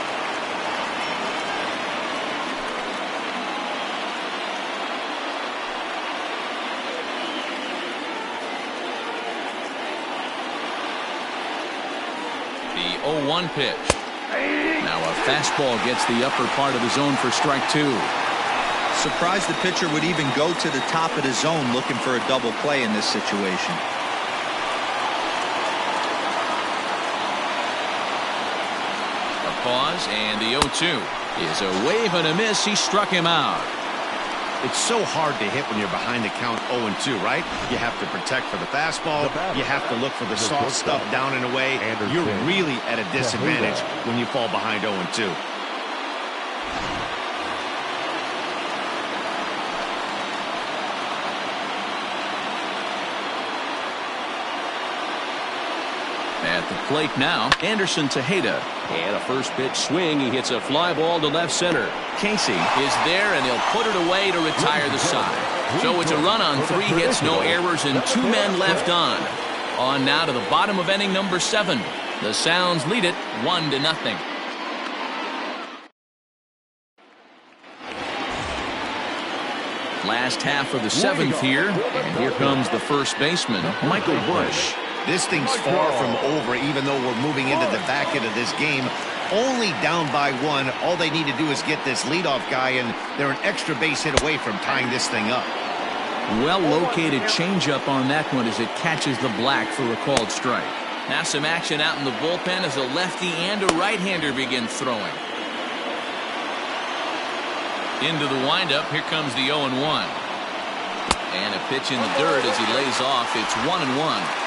The 0-1 pitch. Now a fastball gets the upper part of the zone for strike 2.
Surprised the pitcher would even go to the top of the zone looking for a double play in this situation.
A pause, and the 0-2 is a wave and a miss. He struck him out.
It's so hard to hit when you're behind the count 0-2, right? You have to protect for the fastball. You have to look for the soft stuff down and away. You're really at a disadvantage when you fall behind 0-2.
At the plate now, Anderson Tejeda. And a first pitch swing. He hits a fly ball to left center. Casey is there, and he'll put it away to retire the side. So it's a run on 3 hits, no errors, and 2 men left on. On now to the bottom of inning number 7. The Sounds lead it 1-0. Last half of the 7th here, and here comes the first baseman, Michael Busch.
This thing's far from over, even though we're moving into the back end of this game. Only down by 1. All they need to do is get this leadoff guy, and they're an extra base hit away from tying this thing up.
Well-located changeup on that one as it catches the black for a called strike. Now some action out in the bullpen as a lefty and a right-hander begin throwing. Into the windup, here comes the 0-1. And a pitch in the dirt as he lays off. It's 1-1.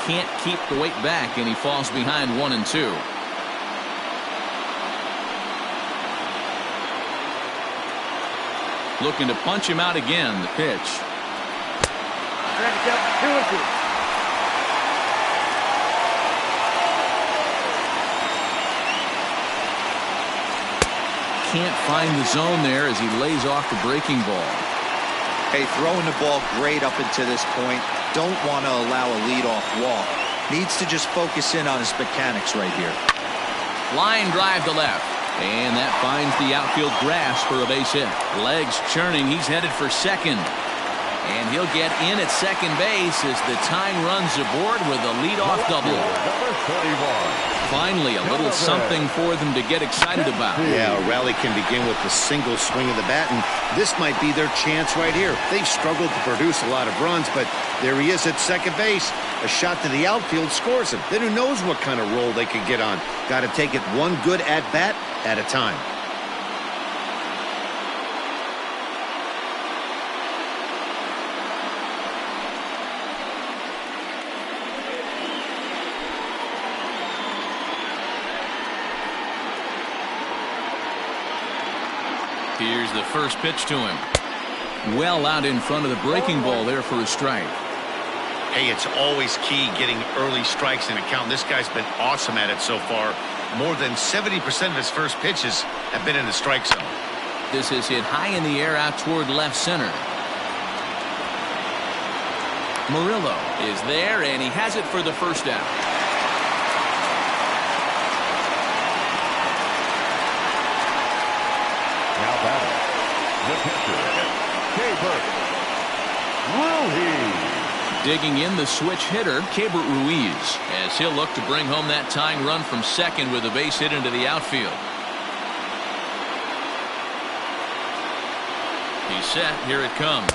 Can't keep the weight back, and he falls behind 1-2. Looking to punch him out again. The pitch.
2-2.
Can't find the zone there as he lays off the breaking ball.
Hey, throwing the ball great up until this point. Don't want to allow a leadoff walk. Needs to just focus in on his mechanics right here.
Line drive to left. And that finds the outfield grass for a base hit. Legs churning. He's headed for second. And he'll get in at second base as the tying runs aboard with a leadoff double. Finally, a little something for them to get excited about.
Yeah, a rally can begin with a single swing of the bat, and this might be their chance right here. They've struggled to produce a lot of runs, but there he is at second base. A shot to the outfield scores him. Then who knows what kind of roll they could get on. Got to take it one good at-bat at a time.
Here's the first pitch to him. Well out in front of the breaking ball there for a strike.
Hey, it's always key getting early strikes in a count. This guy's been awesome at it so far. More than 70% of his first pitches have been in the strike zone.
This is hit high in the air out toward left center. Murillo is there, and he has it for the first out.
Now batting, the pitcher, Keibert Ruiz.
Digging in the switch hitter, Keibert Ruiz, as he'll look to bring home that tying run from second with a base hit into the outfield. He's set. Here it comes.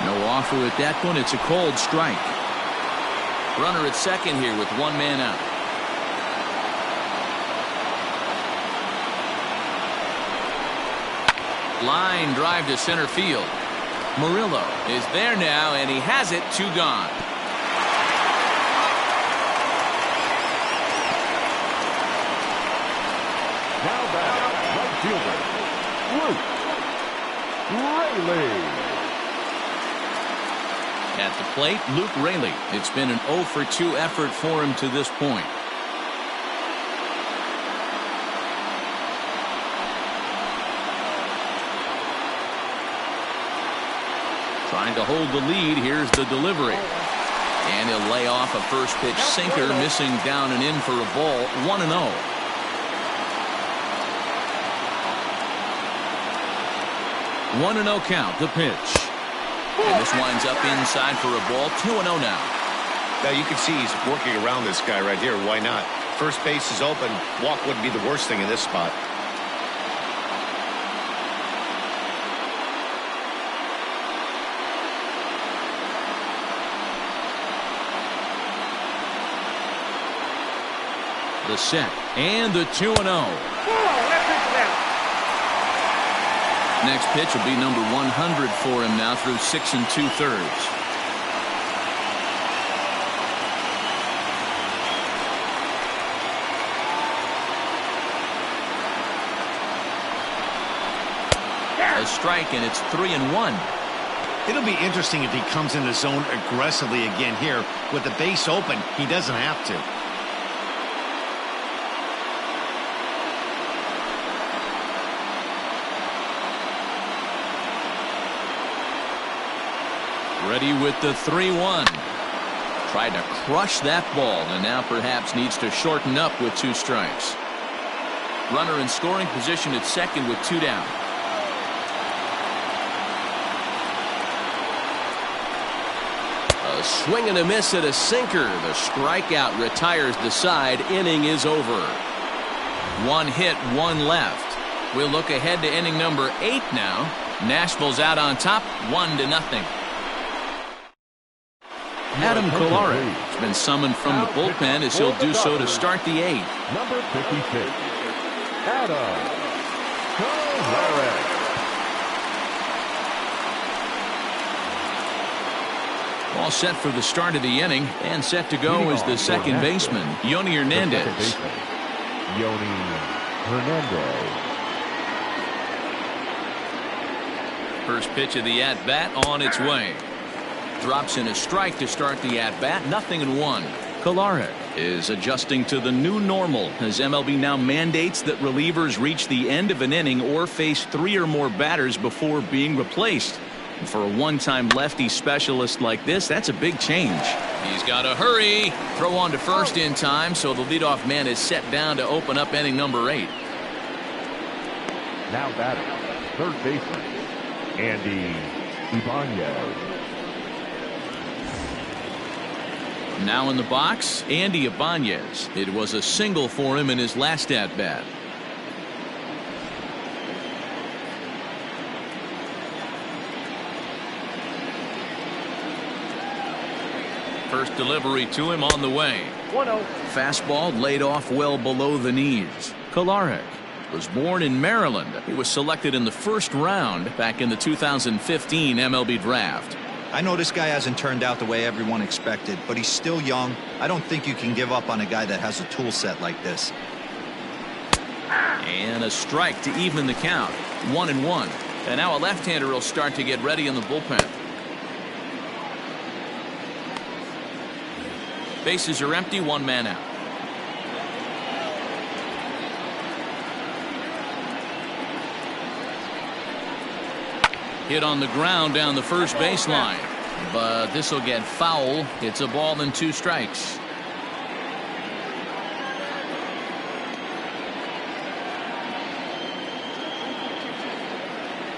No offer at that one. It's a cold strike. Runner at second here with one man out. Line drive to center field. Murillo is there now, and he has it. 2 gone.
Now back, right fielder, Luke Raley.
At the plate, Luke Raley. It's been an 0 for 2 effort for him to this point. Trying to hold the lead. Here's the delivery. And he'll lay off a first pitch sinker, missing down and in for a ball. 1-0. One and 0 count. The pitch. And this winds up inside for a ball. 2-0 now.
Now you can see he's working around this guy right here. Why not? First base is open. Walk wouldn't be the worst thing in this spot.
The set and the 2-0. Next pitch will be number 100 for him now through 6 2/3. A strike, and it's 3-1.
It'll be interesting if he comes in the zone aggressively again here. With the base open, he doesn't have to.
Ready with the 3-1. Tried to crush that ball, and now perhaps needs to shorten up with 2 strikes. Runner in scoring position at second with 2 down. A swing and a miss at a sinker. The strikeout retires the side. Inning is over. 1 hit, 1 left. We'll look ahead to inning number 8 now. Nashville's out on top, 1-0. Adam Kolarek has been summoned from the bullpen as he'll do so to start the 8th.
Number 56, Adam Kolarek.
All set for the start of the inning, and set to go is the second baseman, Yoni Hernandez.
Yoni Hernandez.
First pitch of the at-bat on its way. Drops in a strike to start the at-bat. 0-1. Kolarek is adjusting to the new normal as MLB now mandates that relievers reach the end of an inning or face 3 or more batters before being replaced. And for a one-time lefty specialist like this, that's a big change. He's got to hurry. Throw on to first in time, so the leadoff man is set down to open up inning number 8.
Now batting, third baseman, Andy Ibanez.
Now in the box, Andy Ibanez. It was a single for him in his last at-bat. First delivery to him on the way.
1-0.
Fastball laid off well below the knees. Kolarek was born in Maryland. He was selected in the first round back in the 2015 MLB draft.
I know this guy hasn't turned out the way everyone expected, but he's still young. I don't think you can give up on a guy that has a tool set like this.
And a strike to even the count. 1-1. And now a left-hander will start to get ready in the bullpen. Bases are empty, one man out. Hit on the ground down the first baseline, but this will get foul. It's a ball and 2 strikes.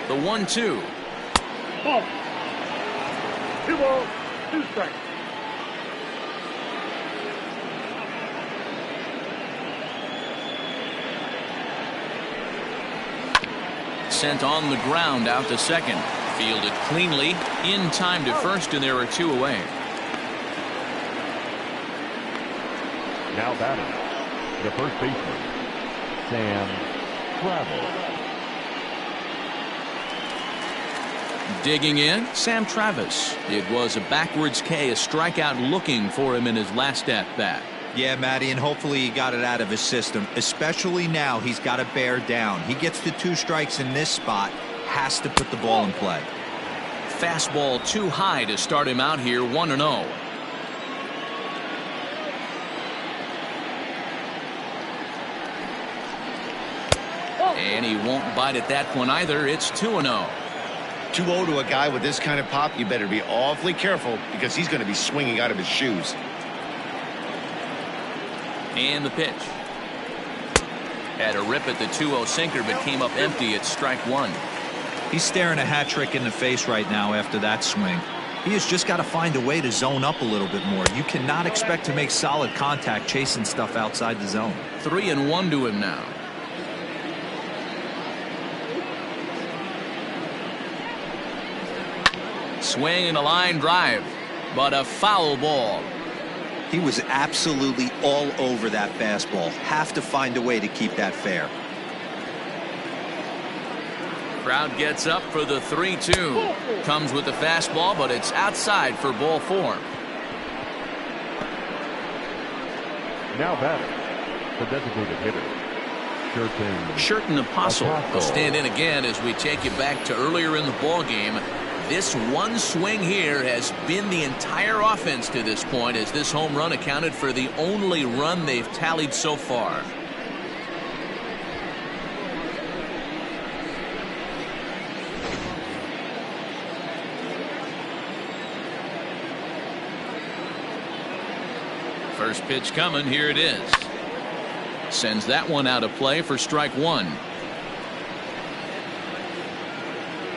The 1-2.
Ball. 2 balls, 2 strikes.
Sent on the ground out to second. Fielded cleanly in time to first, and there are 2 away.
Now batting, the first baseman, Sam Travis.
Digging in, Sam Travis. It was a backwards K, a strikeout looking for him in his last at-bat.
Yeah, Matty, and hopefully he got it out of his system. Especially now, he's got to bear down. He gets the 2 strikes in this spot, has to put the ball in play.
Fastball too high to start him out here, 1-0. And he won't bite at that one either. It's 2-0.
2-0 to a guy with this kind of pop, you better be awfully careful because he's going to be swinging out of his shoes.
And the pitch. Had a rip at the 2-0 sinker, but came up empty at strike 1.
He's staring a hat trick in the face right now after that swing. He has just got to find a way to zone up a little bit more. You cannot expect to make solid contact chasing stuff outside the zone.
3-1 to him now. Swing and a line drive, but a foul ball.
He was absolutely all over that fastball. Have to find a way to keep that fair.
Crowd gets up for the 3-2. Comes with the fastball, but it's outside for ball 4.
Now batting, the designated hitter,
Sherten Apostle will stand in again as we take you back to earlier in the ball game. This one swing here has been the entire offense to this point, as this home run accounted for the only run they've tallied so far. First pitch coming. Here it is. Sends that one out of play for strike 1.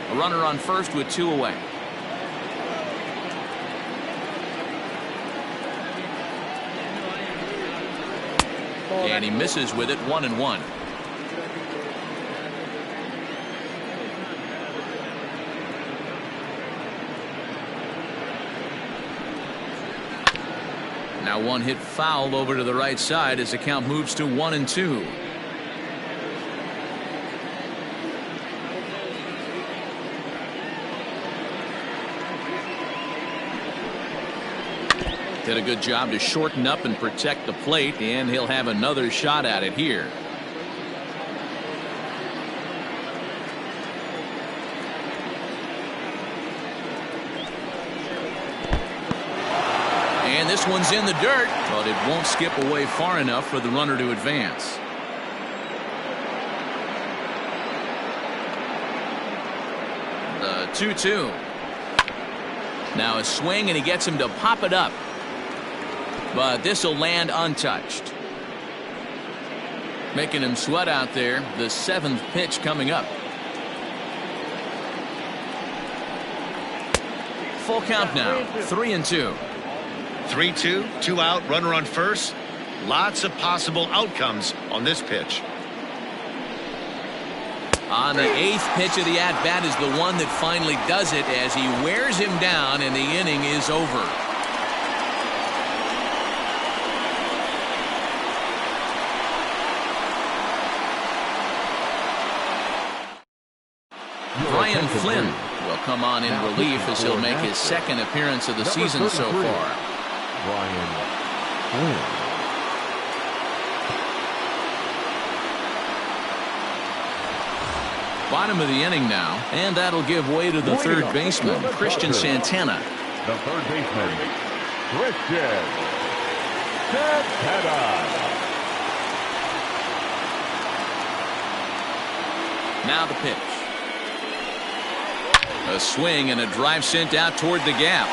A runner on first with 2 away. And he misses with it, 1-1. Now one hit foul over to the right side as the count moves to 1-2. Did a good job to shorten up and protect the plate, and he'll have another shot at it here. And this one's in the dirt, but it won't skip away far enough for the runner to advance. The 2-2. Now a swing, and he gets him to pop it up. But this will land untouched. Making him sweat out there. The 7th pitch coming up. Full count now, 3-2.
3-2, 2 out, runner on first. Lots of possible outcomes on this pitch.
On the 8th pitch of the at-bat is the one that finally does it as he wears him down and the inning is over. Brian Flynn will come on in relief as he'll make his second appearance of the season so far.
Brian Flynn.
Bottom of the inning now, and that'll give way to the third baseman, Christian Santana.
The third baseman, Christian Santana.
Now the pitch. A swing and a drive sent out toward the gap.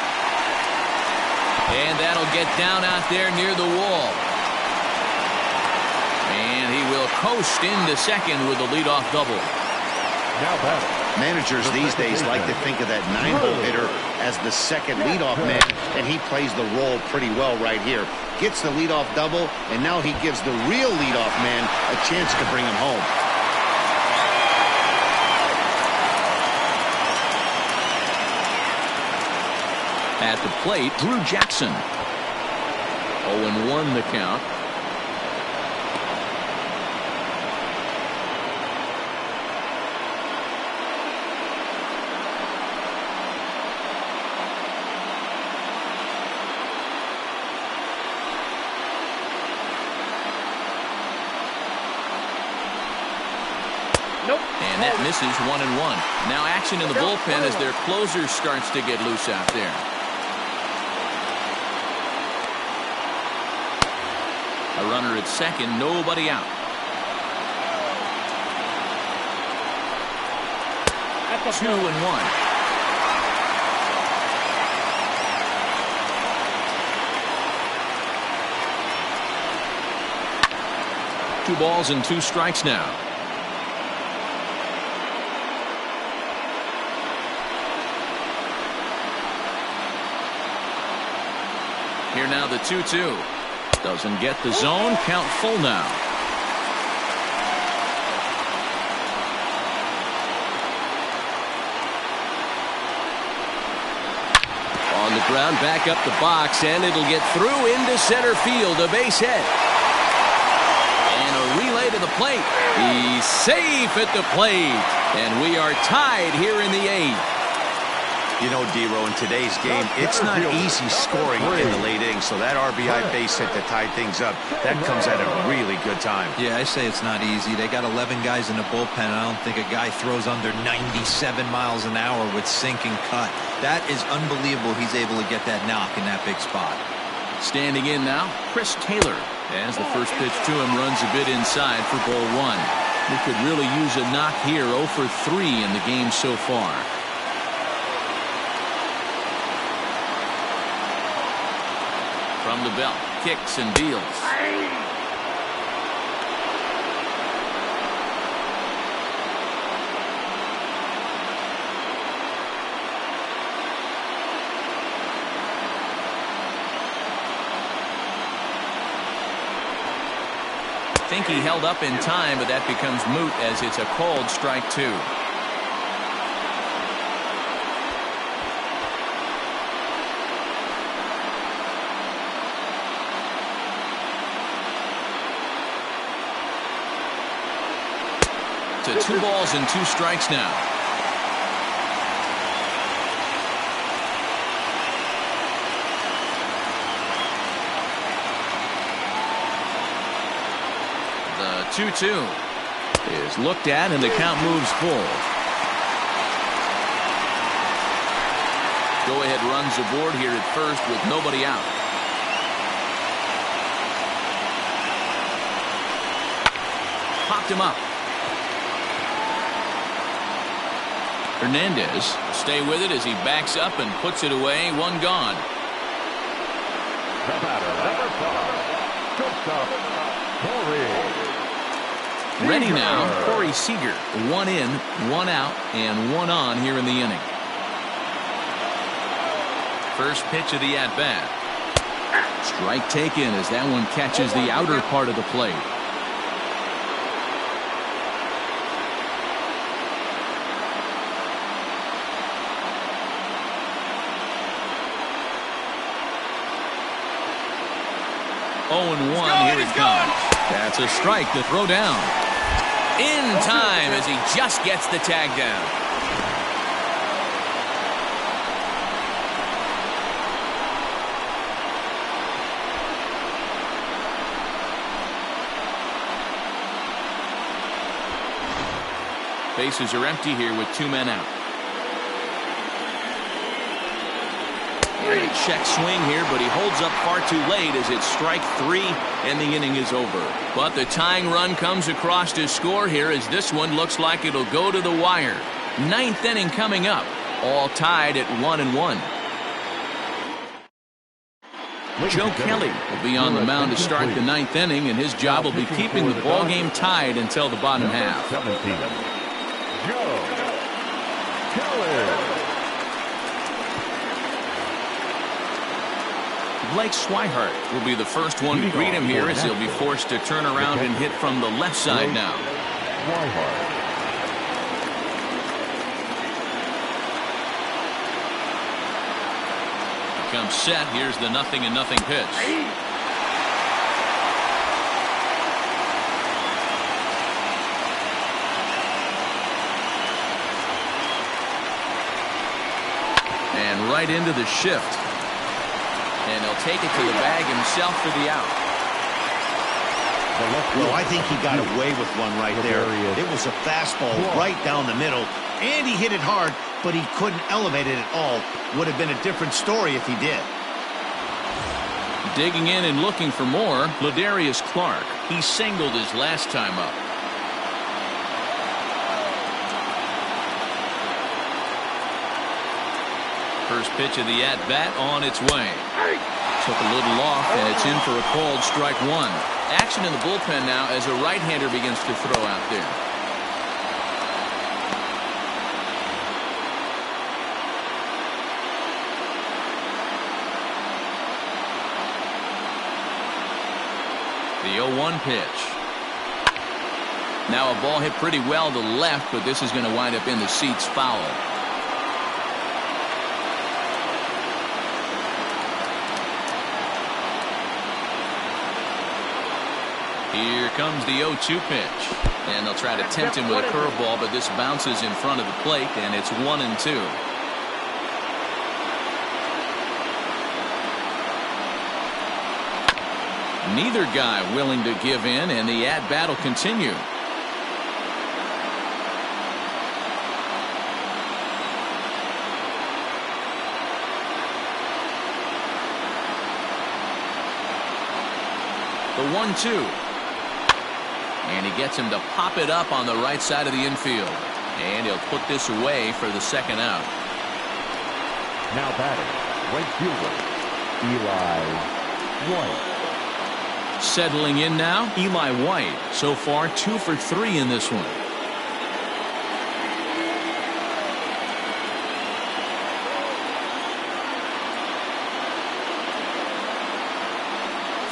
And that'll get down out there near the wall. And he will coast into second with a leadoff double.
Now batting.
Managers these days like to think of that 9-hole hitter as the second leadoff man, and he plays the role pretty well right here. Gets the leadoff double, and now he gives the real leadoff man a chance to bring him home.
At the plate, Drew Jackson. 0-1 the count. And that misses 1-1. Now action in the bullpen as their closer starts to get loose out there. A runner at second, nobody out. At the 2-1. Two balls and 2 strikes now. Here now the 2-2. Doesn't get the zone. Count full now. On the ground, back up the box, and it'll get through into center field. A base hit. And a relay to the plate. He's safe at the plate. And we are tied here in the 8th.
You know, D-Row, in today's game, it's not easy scoring in the late innings, so that RBI base hit to tie things up, that comes at a really good time.
Yeah, I say it's not easy. They got 11 guys in the bullpen. I don't think a guy throws under 97 miles an hour with sink and cut. That is unbelievable he's able to get that knock in that big spot.
Standing in now, Chris Taylor, as the first pitch to him runs a bit inside for ball 1. We could really use a knock here. 0 for 3 in the game so far. From the belt, kicks and deals. I think he held up in time, but that becomes moot as it's a called strike 2. To 2 balls and 2 strikes now. The 2-2 is looked at and the count moves full. Go ahead runs aboard here at first with nobody out. Popped him up. Hernandez stay with it as he backs up and puts it away. 1 gone.
The batter, number 5, shortstop, Corey.
Ready now, Corey Seager. 1 in, 1 out, and 1 on here in the inning. First pitch of the at-bat. Strike taken as that one catches the outer part of the plate. Oh, and 1, here it comes. That's a strike to throw down. In time as he just gets the tag down. Bases are empty here with 2 men out. Great check swing here, but he holds up far too late as it's strike 3 and the inning is over. But the tying run comes across to score here as this one looks like it'll go to the wire. 9th inning coming up, all tied at 1-1. Joe Kelly will be on the mound to start the 9th inning, and his job will be keeping the ball game tied until the bottom half.
Joe Kelly.
Blake Swihart will be the first one to greet him here as he'll be forced to turn around and hit from the left side now. He comes set. Here's the 0-0 pitch. And right into the shift. And he'll take it to the bag himself for the out.
Well, I think he got away with one right there. It was a fastball right down the middle, and he hit it hard, but he couldn't elevate it at all. Would have been a different story if he did.
Digging in and looking for more, Ladarius Clark. He singled his last time up. First pitch of the at-bat on its way. Took a little off, and it's in for a called strike 1. Action in the bullpen now as a right-hander begins to throw out there. The 0-1 pitch. Now a ball hit pretty well to left, but this is going to wind up in the seats foul. Here comes the 0-2 pitch. And they'll try to tempt him with a curveball, but this bounces in front of the plate, and it's 1-2. Neither guy willing to give in, and the at-bat will continue. The 1-2. And he gets him to pop it up on the right side of the infield. And he'll put this away for the second out.
Now batting, right fielder, Eli White.
Settling in now, Eli White. So far, 2 for 3 in this one.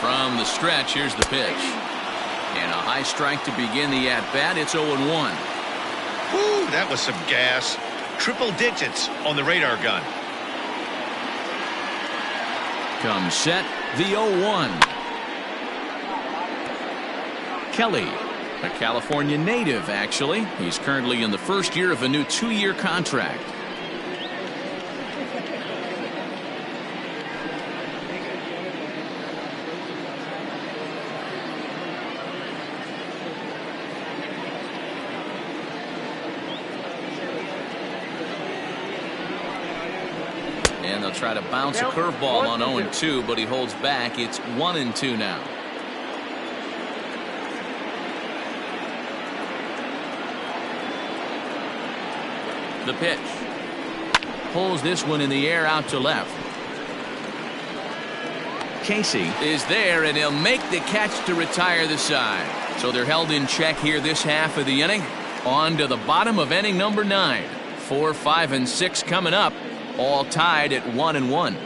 From the stretch, here's the pitch. And a high strike to begin the at-bat. It's 0-1.
Woo, that was some gas. Triple digits on the radar gun.
Comes set, the 0-1. Kelly, a California native, actually. He's currently in the first year of a new 2-year contract. And they'll try to bounce a curveball on 0-2, but he holds back. It's 1-2 now. The pitch. Pulls this one in the air out to left. Casey is there, and he'll make the catch to retire the side. So they're held in check here this half of the inning. On to the bottom of inning number 9. 4, 5, and 6 coming up. All tied at 1-1.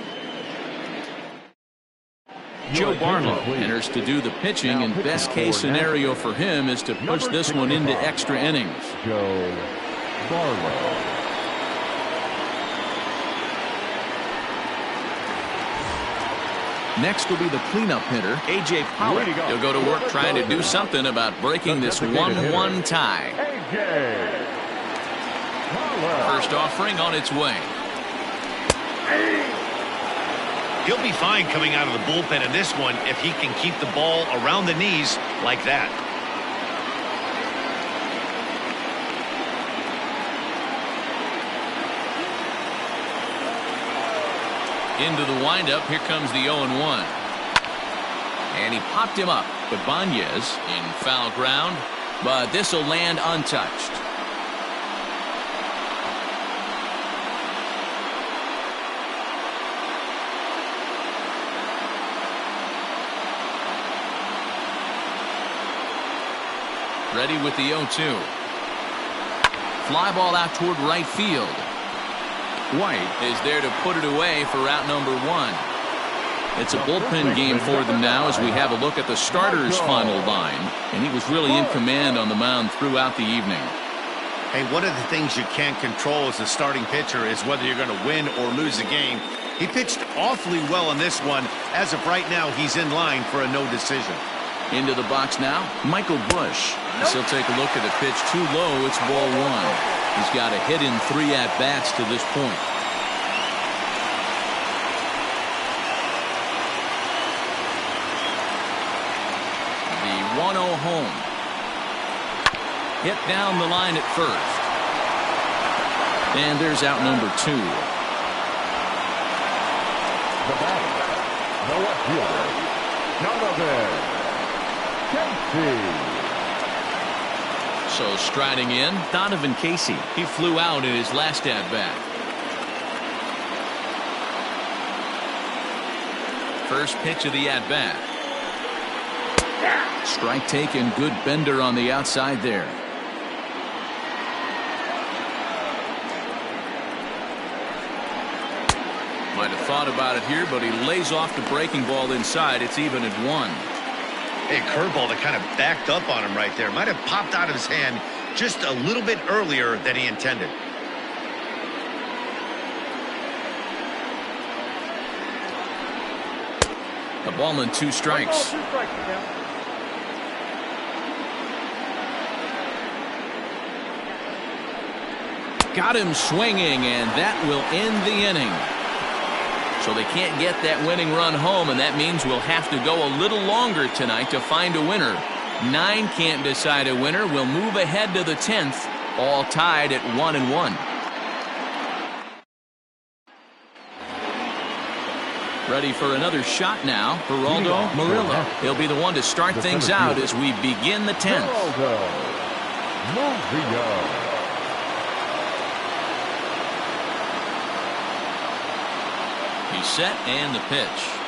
Joe Barlow enters to do the pitching, and best case scenario for him is to push this one into extra innings.
Joe Barlow.
Next will be the cleanup hitter, A.J. Pollock. He'll go to work trying to do something about breaking this 1-1 tie.
A.J. Pollock.
First offering on its way.
He'll be fine coming out of the bullpen in this one if he can keep the ball around the knees like that.
Into the windup, here comes the 0-1. And he popped him up, but Banez in foul ground, but this will land untouched. Ready with the 0-2. Fly ball out toward right field. White is there to put it away for out number 1. It's a bullpen game for them now as we have a look at the starters' final line, and he was really in command on the mound throughout the evening.
Hey, one of the things you can't control as a starting pitcher is whether you're going to win or lose a game. He pitched awfully well in this one. As of right now, he's in line for a no decision.
Into the box now, Michael Busch. As he'll take a look at the pitch too low, it's ball 1. He's got a hit in 3 at-bats to this point. The 1-0 home. Hit down the line at first. And there's out number 2.
The batter, the left fielder, Donovan Casey.
So striding in, Donovan Casey. He flew out in his last at-bat. First pitch of the at-bat. Strike taken, good bender on the outside there. Might have thought about it here, but he lays off the breaking ball inside. It's even at 1.
A curveball that kind of backed up on him right there. Might have popped out of his hand just a little bit earlier than he intended.
A ball and 2 strikes. Got him swinging, and that will end the inning. So they can't get that winning run home, and that means we'll have to go a little longer tonight to find a winner. 9 can't decide a winner. We'll move ahead to the 10th, all tied at 1-1. Ready for another shot now, Geraldo Murillo. He'll be the one to start things out as we begin the 10th.
Murillo.
He's set and the pitch.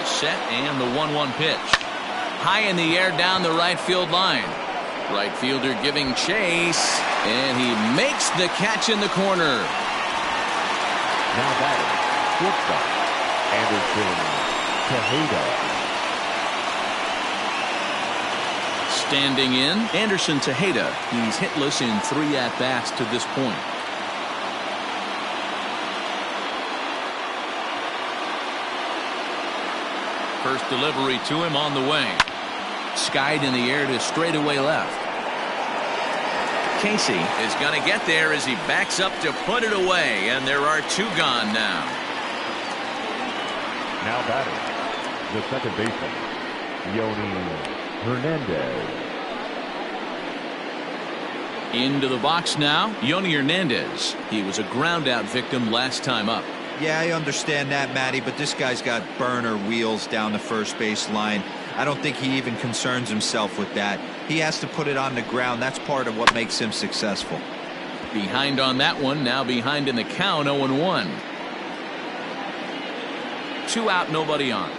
Set and the 1-1 pitch. High in the air down the right field line. Right fielder giving chase, and he makes the catch in the corner.
Now batting, shortstop, Anderson Tejeda.
Standing in, Anderson Tejeda. He's hitless in 3 at-bats to this point. First delivery to him on the way. Skied in the air to straightaway left. Casey is going to get there as he backs up to put it away, and there are 2 gone now.
Now batting, the second baseman, Yoni Hernandez.
Into the box now, Yoni Hernandez. He was a ground-out victim last time up.
Yeah, I understand that, Matty, but this guy's got burner wheels down the first base line. I don't think he even concerns himself with that. He has to put it on the ground. That's part of what makes him successful.
Behind on that one, now behind in the count, 0-1. 2 out, nobody on.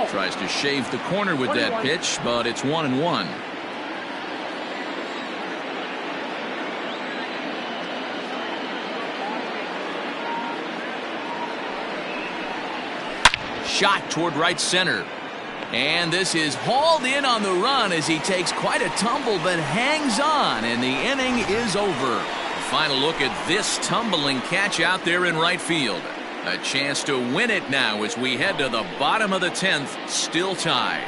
Tries to shave the corner with that pitch, but it's 1-1. Shot toward right center. And this is hauled in on the run as he takes quite a tumble but hangs on, and the inning is over. Final look at this tumbling catch out there in right field. A chance to win it now as we head to the bottom of the 10th, still tied.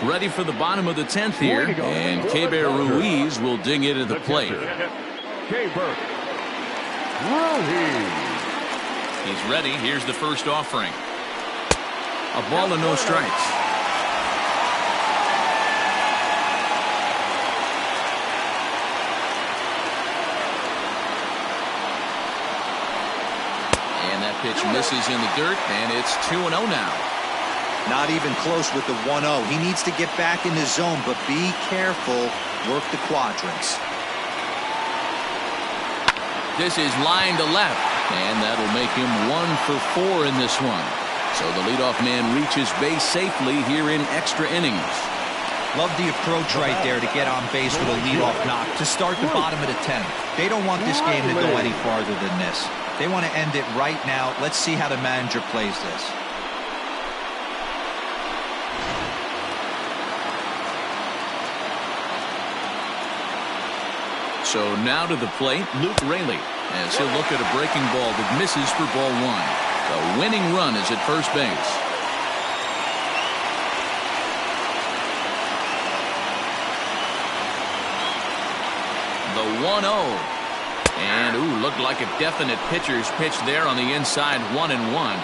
Ready for the bottom of the 10th here, and Keibert Ruiz will dig into the plate.
Keibert Ruiz.
He's ready. Here's the first offering. A ball and no strikes. Pitch misses in the dirt, and it's 2-0 now.
Not even close with the 1-0. He needs to get back in the zone, but be careful. Work the quadrants.
This is line to left, and that'll make him 1 for 4 in this one. So the leadoff man reaches base safely here in extra innings.
Love the approach right there to get on base with a leadoff knock to start the bottom of the 10th. They don't want this game to go any farther than this. They want to end it right now. Let's see how the manager plays this.
So now to the plate, Luke Raley, as he'll look at a breaking ball that misses for ball 1. The winning run is at first base. The 1-0. And, ooh, looked like a definite pitcher's pitch there on the inside, 1-1.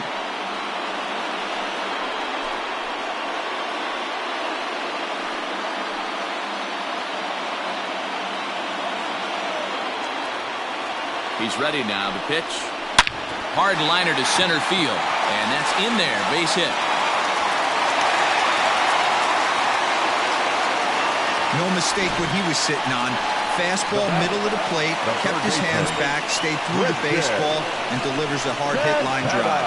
He's ready now. The pitch. Hard liner to center field. And that's in there. Base hit.
No mistake what he was sitting on. Fastball, middle of the plate, kept his hands back, stayed through the baseball, and delivers a hard hit line drive.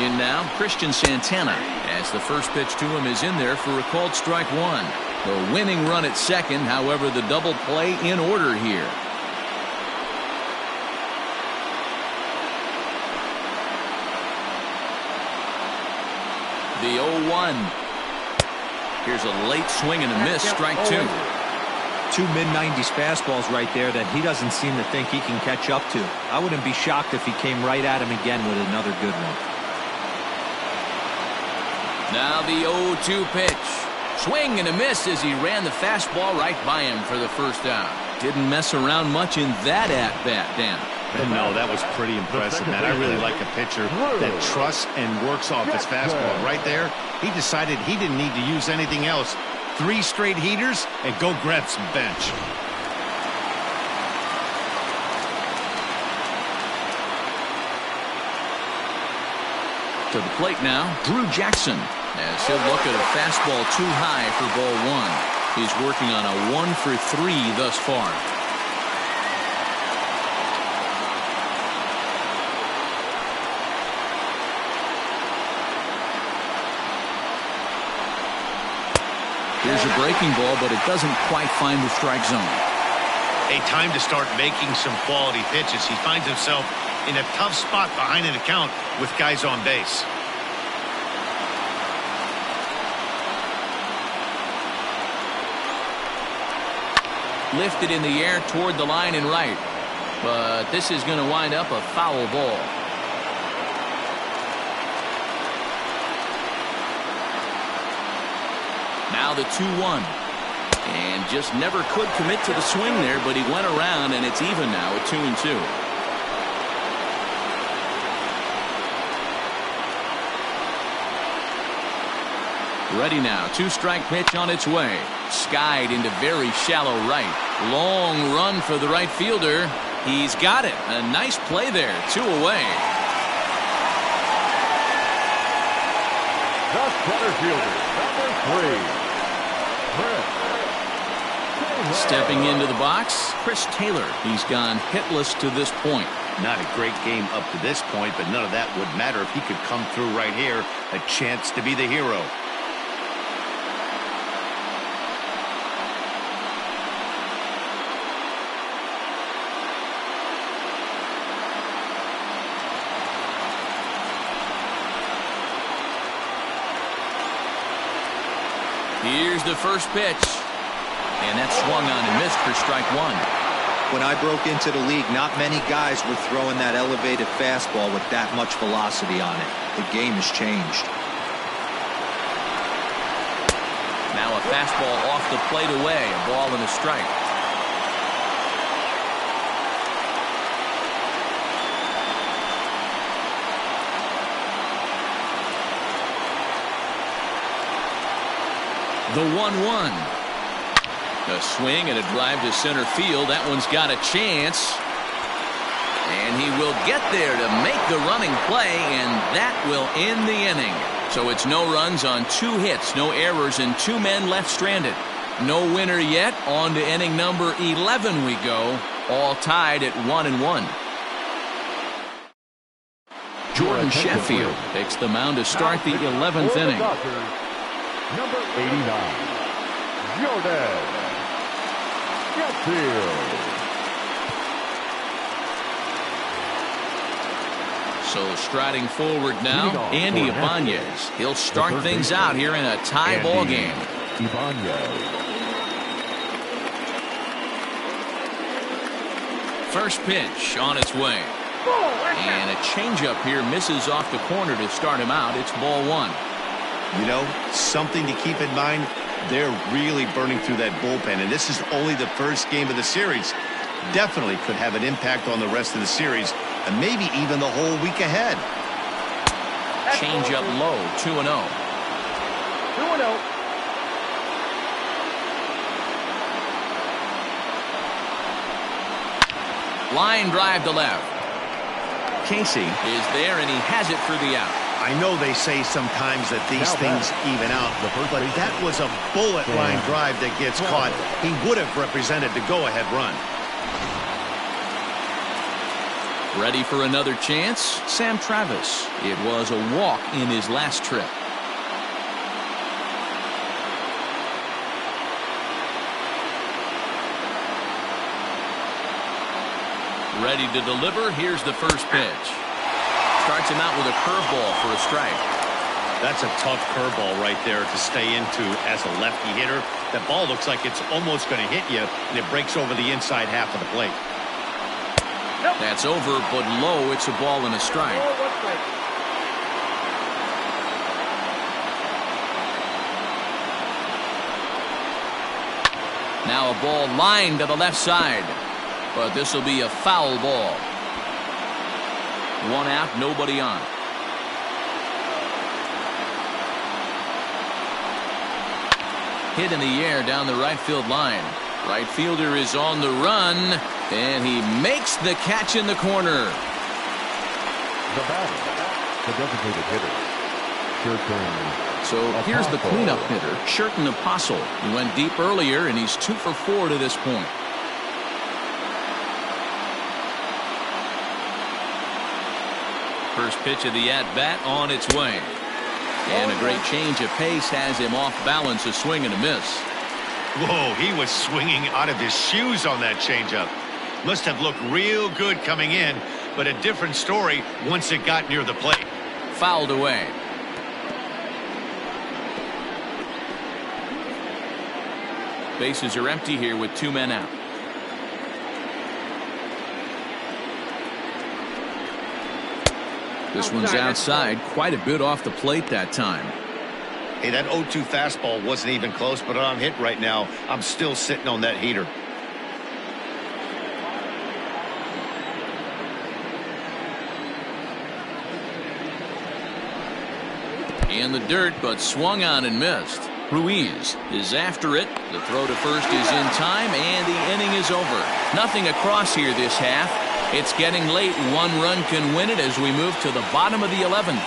In now, Christian Santana, as the first pitch to him is in there for a called strike 1. The winning run at second, however, the double play in order here. The 0-1. Here's a late swing and a miss, strike 2.
2 mid-90s fastballs right there that he doesn't seem to think he can catch up to. I wouldn't be shocked if he came right at him again with another good one.
Now the 0-2 pitch. Swing and a miss as he ran the fastball right by him for the first out. Didn't mess around much in that at-bat, Dan.
No, that was pretty impressive, man. I really like a pitcher that trusts and works off his fastball. Right there, he decided he didn't need to use anything else. 3 straight heaters and go grab some bench.
To the plate now, Drew Jackson, as he'll look at a fastball too high for ball 1. He's working on a 1 for 3 thus far. Here's a breaking ball, but it doesn't quite find the strike zone.
A time to start making some quality pitches. He finds himself in a tough spot behind an account with guys on base.
Lifted in the air toward the line and right. But this is going to wind up a foul ball. Now the 2-1. And just never could commit to the swing there, but he went around, and it's even now at 2-2. Ready now. 2-strike pitch on its way. Skied into very shallow right. Long run for the right fielder. He's got it. A nice play there. 2 away.
The center fielder, number 3.
Stepping into the box, Chris Taylor. He's gone hitless to this point.
Not a great game up to this point, but none of that would matter if he could come through right here. A chance to be the hero.
Here's the first pitch. And that's swung on and missed for strike 1.
When I broke into the league, not many guys were throwing that elevated fastball with that much velocity on it. The game has changed.
Now a fastball off the plate away. A ball and a strike. The 1-1. A swing and a drive to center field. That one's got a chance. And he will get there to make the running play, and that will end the inning. So it's no runs on 2 hits, no errors, and 2 men left stranded. No winner yet. On to inning number 11 we go. All tied at 1-1. Jordan Sheffield takes the mound to start the 11th inning.
Number 89, Jordan Sheffield.
So striding forward now, Andy Ibanez. He'll start things out here in a tie ball game.
Ibanez.
First pitch on its way. And a changeup here misses off the corner to start him out. It's ball 1.
You know, something to keep in mind, they're really burning through that bullpen, and this is only the first game of the series. Definitely could have an impact on the rest of the series, and maybe even the whole week ahead.
Change up low, 2-0.
2-0.
Line drive to left. Casey is there, and he has it for the out.
I know they say sometimes that these things even out, but that was a bullet line drive that gets caught. He would have represented the go-ahead run.
Ready for another chance? Sam Travis. It was a walk in his last trip. Ready to deliver. Here's the first pitch. Starts him out with a curveball for a strike.
That's a tough curveball right there to stay into as a lefty hitter. That ball looks like it's almost going to hit you, and it breaks over the inside half of the plate.
That's over, but low. It's a ball and a strike. Now a ball lined to the left side, but this will be a foul ball. 1 out, nobody on. Hit in the air down the right field line. Right fielder is on the run, and he makes the catch in the corner.
The batter, the designated hitter, Churton.
So here's the cleanup hitter, Churton Apostle. He went deep earlier, and he's 2 for 4 to this point. First pitch of the at-bat on its way. And a great change of pace has him off balance, a swing and a miss.
Whoa, he was swinging out of his shoes on that changeup. Must have looked real good coming in, but a different story once it got near the plate.
Fouled away. Bases are empty here with 2 men out. This one's outside, quite a bit off the plate that time.
Hey, that 0-2 fastball wasn't even close, but on hit right now, I'm still sitting on that heater.
In the dirt, but swung on and missed. Ruiz is after it. The throw to first is in time, and the inning is over. Nothing across here this half. It's getting late. One run can win it as we move to the bottom of the 11th.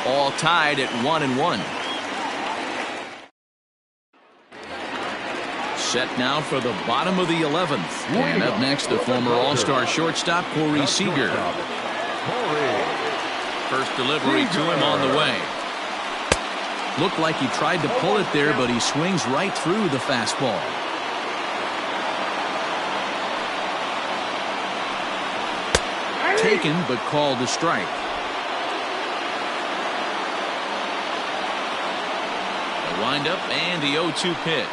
All tied at 1-1. Set now for the bottom of the 11th. And up next, the former All-Star shortstop, Corey Seager. First delivery to him on the way. Looked like he tried to pull it there, but he swings right through the fastball. Taken, but called a strike. The windup and the 0-2 pitch.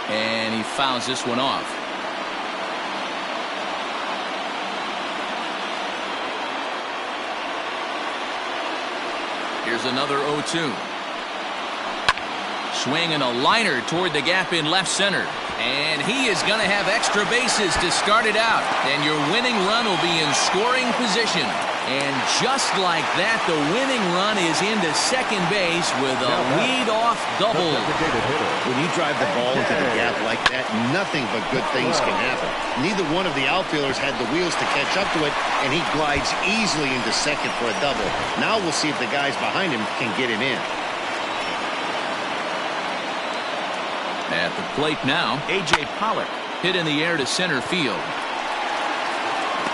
And he fouls this one off. Here's another 0-2. Swinging a liner toward the gap in left center. And he is going to have extra bases to start it out. And your winning run will be in scoring position. And just like that, the winning run is into second base with a lead-off double.
When you drive the ball into the gap like that, nothing but good things can happen. Neither one of the outfielders had the wheels to catch up to it, and he glides easily into second for a double. Now we'll see if the guys behind him can get him in.
At the plate now, A.J. Pollock hit in the air to center field.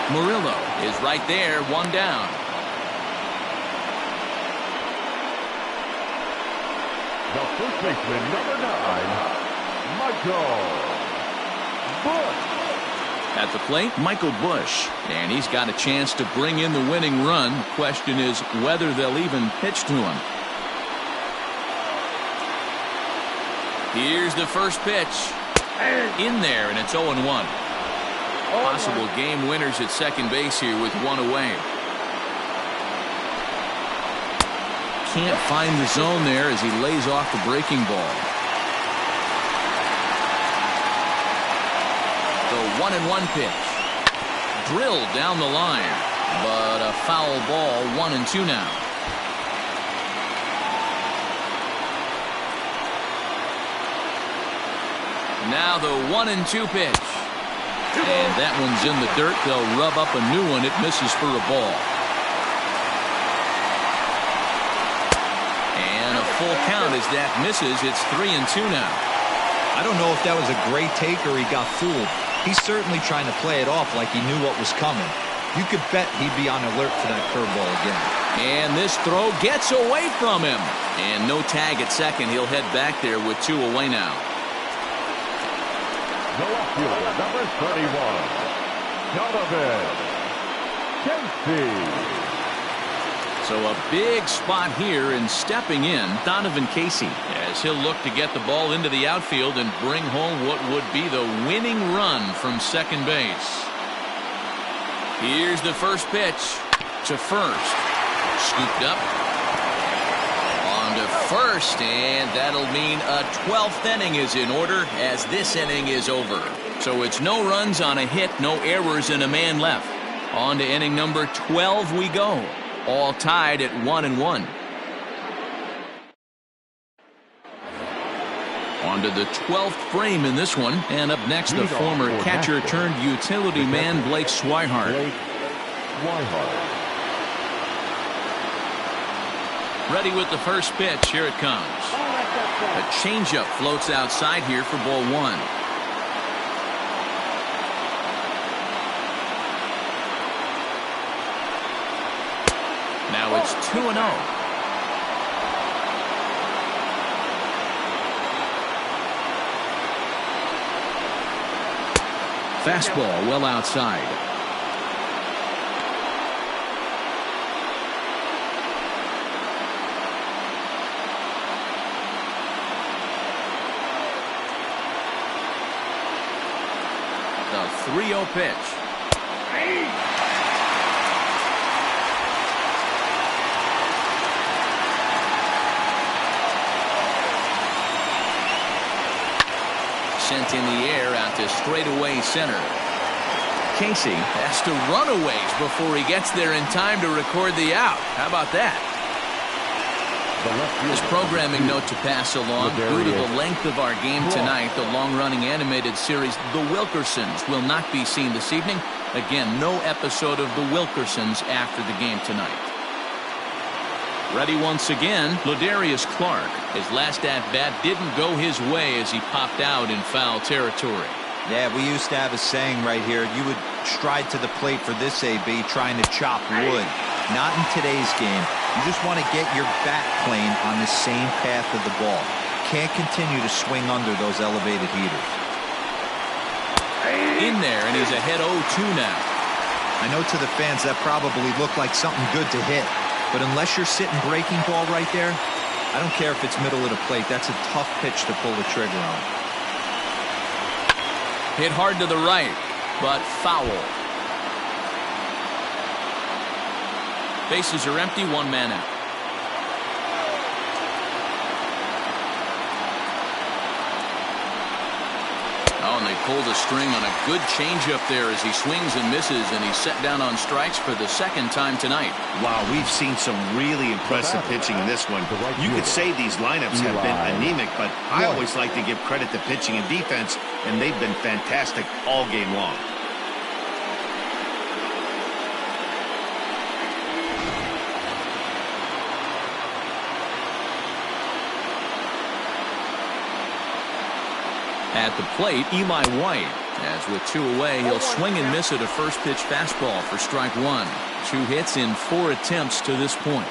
Murillo is right there, one down.
The first baseman, number 9, Michael Busch.
At the plate, Michael Busch. And he's got a chance to bring in the winning run. Question is whether they'll even pitch to him. Here's the first pitch. In there, and it's 0-1. Possible game winners at second base here with one away. Can't find the zone there as he lays off the breaking ball. The 1-1 pitch. Drilled down the line, but a foul ball. 1-2 now. Now the 1-2 pitch. And that one's in the dirt. They'll rub up a new one. It misses for a ball. And a full count as that misses. It's 3-2 now.
I don't know if that was a great take or he got fooled. He's certainly trying to play it off like he knew what was coming. You could bet he'd be on alert for that curveball again.
And this throw gets away from him. And no tag at second. He'll head back there with two away now.
The left fielder, number 31, Donovan Casey.
So a big spot here, and stepping in, Donovan Casey, as he'll look to get the ball into the outfield and bring home what would be the winning run from second base. Here's the first pitch to first. Scooped up. On to first, and that'll mean a 12th inning is in order as this inning is over. So it's no runs on a hit, no errors, and a man left. On to inning number 12 we go. All tied at 1-1. On to the 12th frame in this one. And up next, the former catcher-turned-utility man, Blake Swihart. Ready with the first pitch. Here it comes. A changeup floats outside here for ball one. Now it's 2-0. Fastball well outside. The 3-0 pitch. sent in the air out to straightaway center. Casey has to run a ways before he gets there in time to record the out. How about that? This programming note to pass along. Due to the length of our game tonight, the long-running animated series The Wilkersons will not be seen this evening. Again, no episode of The Wilkersons after the game tonight. Ready once again, Ladarius Clark. His last at-bat didn't go his way as he popped out in foul territory.
Yeah, we used to have a saying right here. You would stride to the plate for this AB trying to chop wood. Not in today's game. You just want to get your bat plane on the same path of the ball. Can't continue to swing under those elevated heaters.
In there, and he's ahead 0-2 now.
I know to the fans that probably looked like something good to hit. But unless you're sitting breaking ball right there, I don't care if it's middle of the plate. That's a tough pitch to pull the trigger on.
Hit hard to the right, but foul. Bases are empty, one man out. Oh, and they pull the string on a good changeup there as he swings and misses, and he's set down on strikes for the second time tonight.
Wow, we've seen some really impressive pitching in this one. You could say these lineups have been anemic, but I always like to give credit to pitching and defense, and they've been fantastic all game long.
At the plate, Eli White. As with 2 away, he'll swing and miss at a first pitch fastball for strike 1. 2 hits in 4 attempts to this point.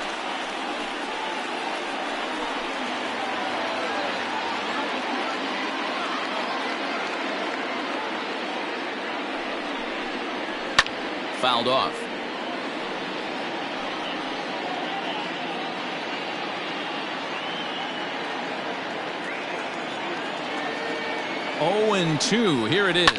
Fouled off. Oh, and 2. Here it is.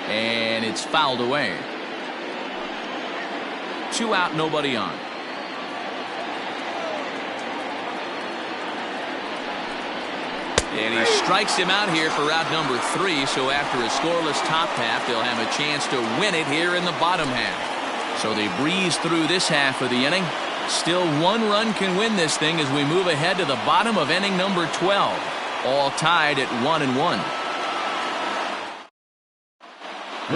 And it's fouled away. 2 out, nobody on. And he strikes him out here for out number 3. So after a scoreless top half, they'll have a chance to win it here in the bottom half. So they breeze through this half of the inning. Still 1 run can win this thing as we move ahead to the bottom of inning number 12. All tied at 1-1.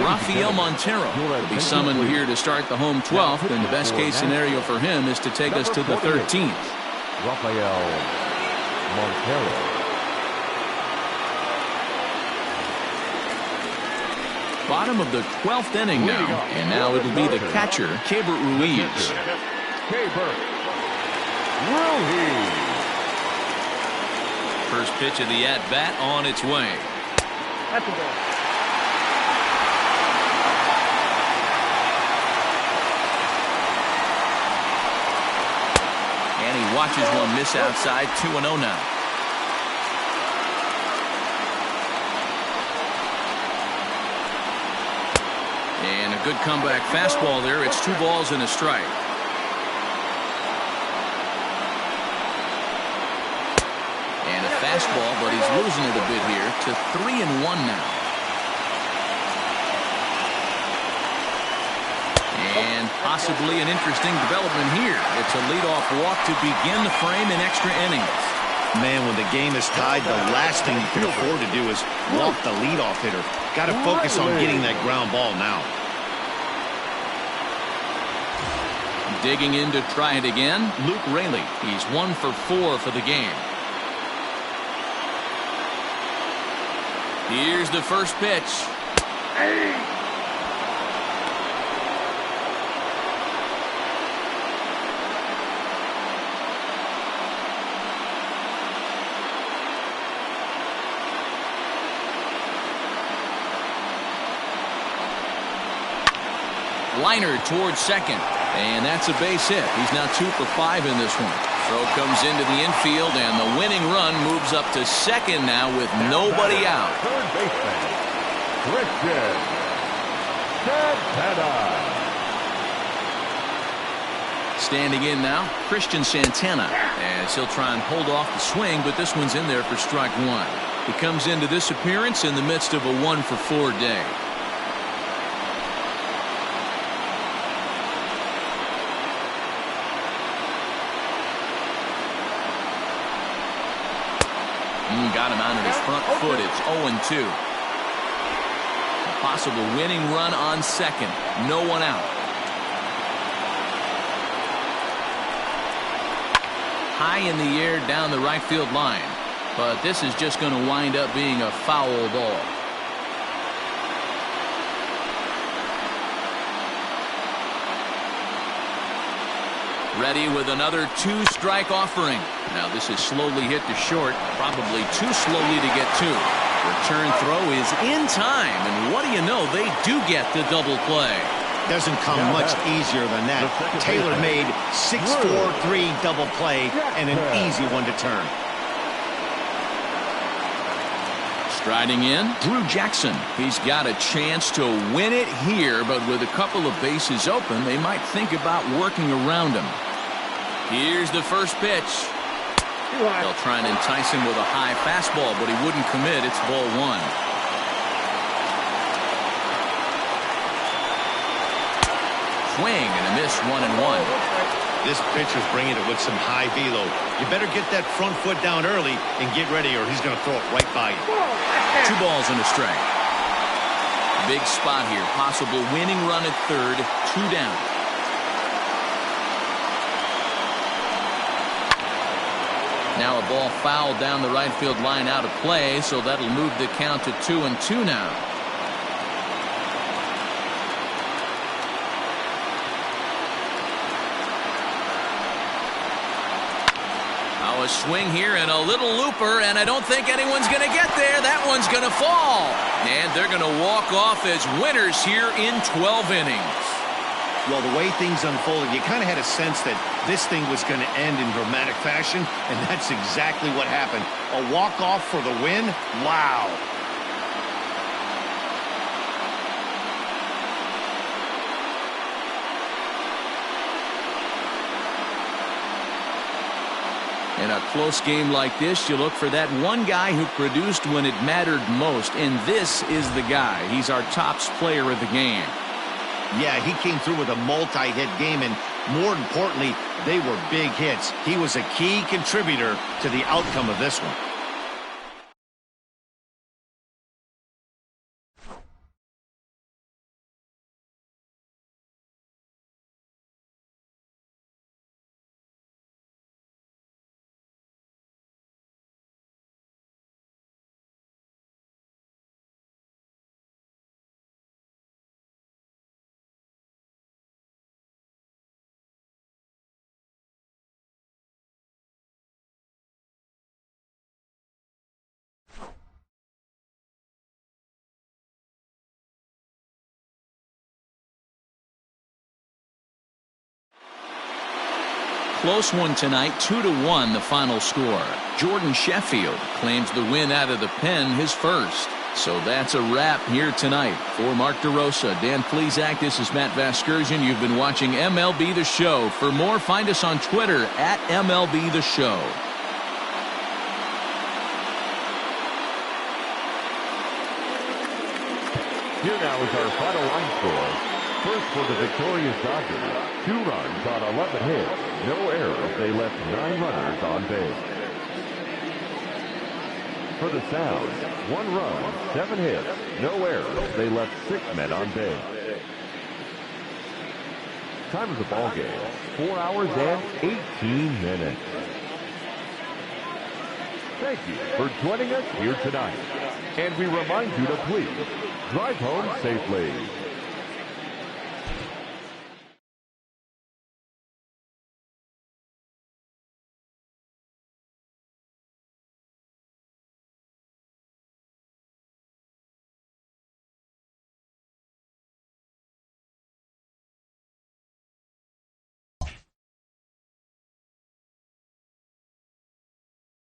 Rafael Montero will be summoned here to start the home 12th, and the best case scenario for him is to take us to the 13th.
Rafael Montero.
Bottom of the 12th inning now, and now it'll be the catcher, Keibert Ruiz.
Keibert Ruiz.
First pitch of the at-bat on its way.
That's a ball.
And he watches one miss outside. 2-0 now. And a good comeback fastball there. It's 2 balls and a strike. And a fastball, but he's losing it a bit here to 3-1 now. And possibly an interesting development here. It's a leadoff walk to begin the frame in extra innings.
Man, when the game is tied, the last thing you can afford to do is walk the leadoff hitter. Got to focus on getting that ground ball now.
Digging in to try it again, Luke Raley. He's 1 for 4 for the game. Here's the first pitch. Liner towards second, and that's a base hit. He's now 2 for 5 in this one. Throw comes into the infield, and the winning run moves up to second now with nobody out.
Third baseman, Christian Santana.
Standing in now, Christian Santana, as he'll try and hold off the swing, but this one's in there for strike one. He comes into this appearance in the midst of a 1-for-4 day. Got him out of his front foot. It's 0-2. A possible winning run on second. No one out. High in the air down the right field line. But this is just going to wind up being a foul ball. Ready with another 2-strike offering. Now this is slowly hit to short, probably too slowly to get to. Return throw is in time, and what do you know, they do get the double play.
Doesn't come much easier than that. Taylor made 6-4-3 double play and an easy one to turn.
Striding in, Drew Jackson. He's got a chance to win it here, but with a couple of bases open, they might think about working around him. Here's the first pitch. They'll try and entice him with a high fastball, but he wouldn't commit. It's ball one. Swing and a miss, 1-1.
This pitcher's bringing it with some high velo. You better get that front foot down early and get ready, or he's going to throw it right by you.
2 balls and a strike. Big spot here. Possible winning run at third. 2 down. Now a ball fouled down the right field line out of play, so that'll move the count to 2-2 now. A swing here and a little looper, and I don't think anyone's going to get there. That one's going to fall, and they're going to walk off as winners here in 12 innings.
Well, the way things unfolded, you kind of had a sense that this thing was going to end in dramatic fashion, and that's exactly what happened. A walk-off for the win? Wow.
In a close game like this, you look for that one guy who produced when it mattered most, and this is the guy. He's our tops player of the game.
Yeah, he came through with a multi-hit game, and more importantly, they were big hits. He was a key contributor to the outcome of this one.
Close one tonight, 2-1 the final score. Jordan Sheffield claims the win out of the pen, his first. So that's a wrap here tonight. For Mark DeRosa, Dan Plesac, this is Matt Vasgersian. You've been watching MLB The Show. For more, find us on Twitter at MLB The Show.
Here now is our final line score. First for the victorious Dodgers, 2 runs on 11 hits, no errors. They left 9 runners on base. For the Sounds, 1 run, 7 hits, no errors. They left 6 men on base. Time of the ball game, 4 hours and 18 minutes. Thank you for joining us here tonight. And we remind you to please drive home safely.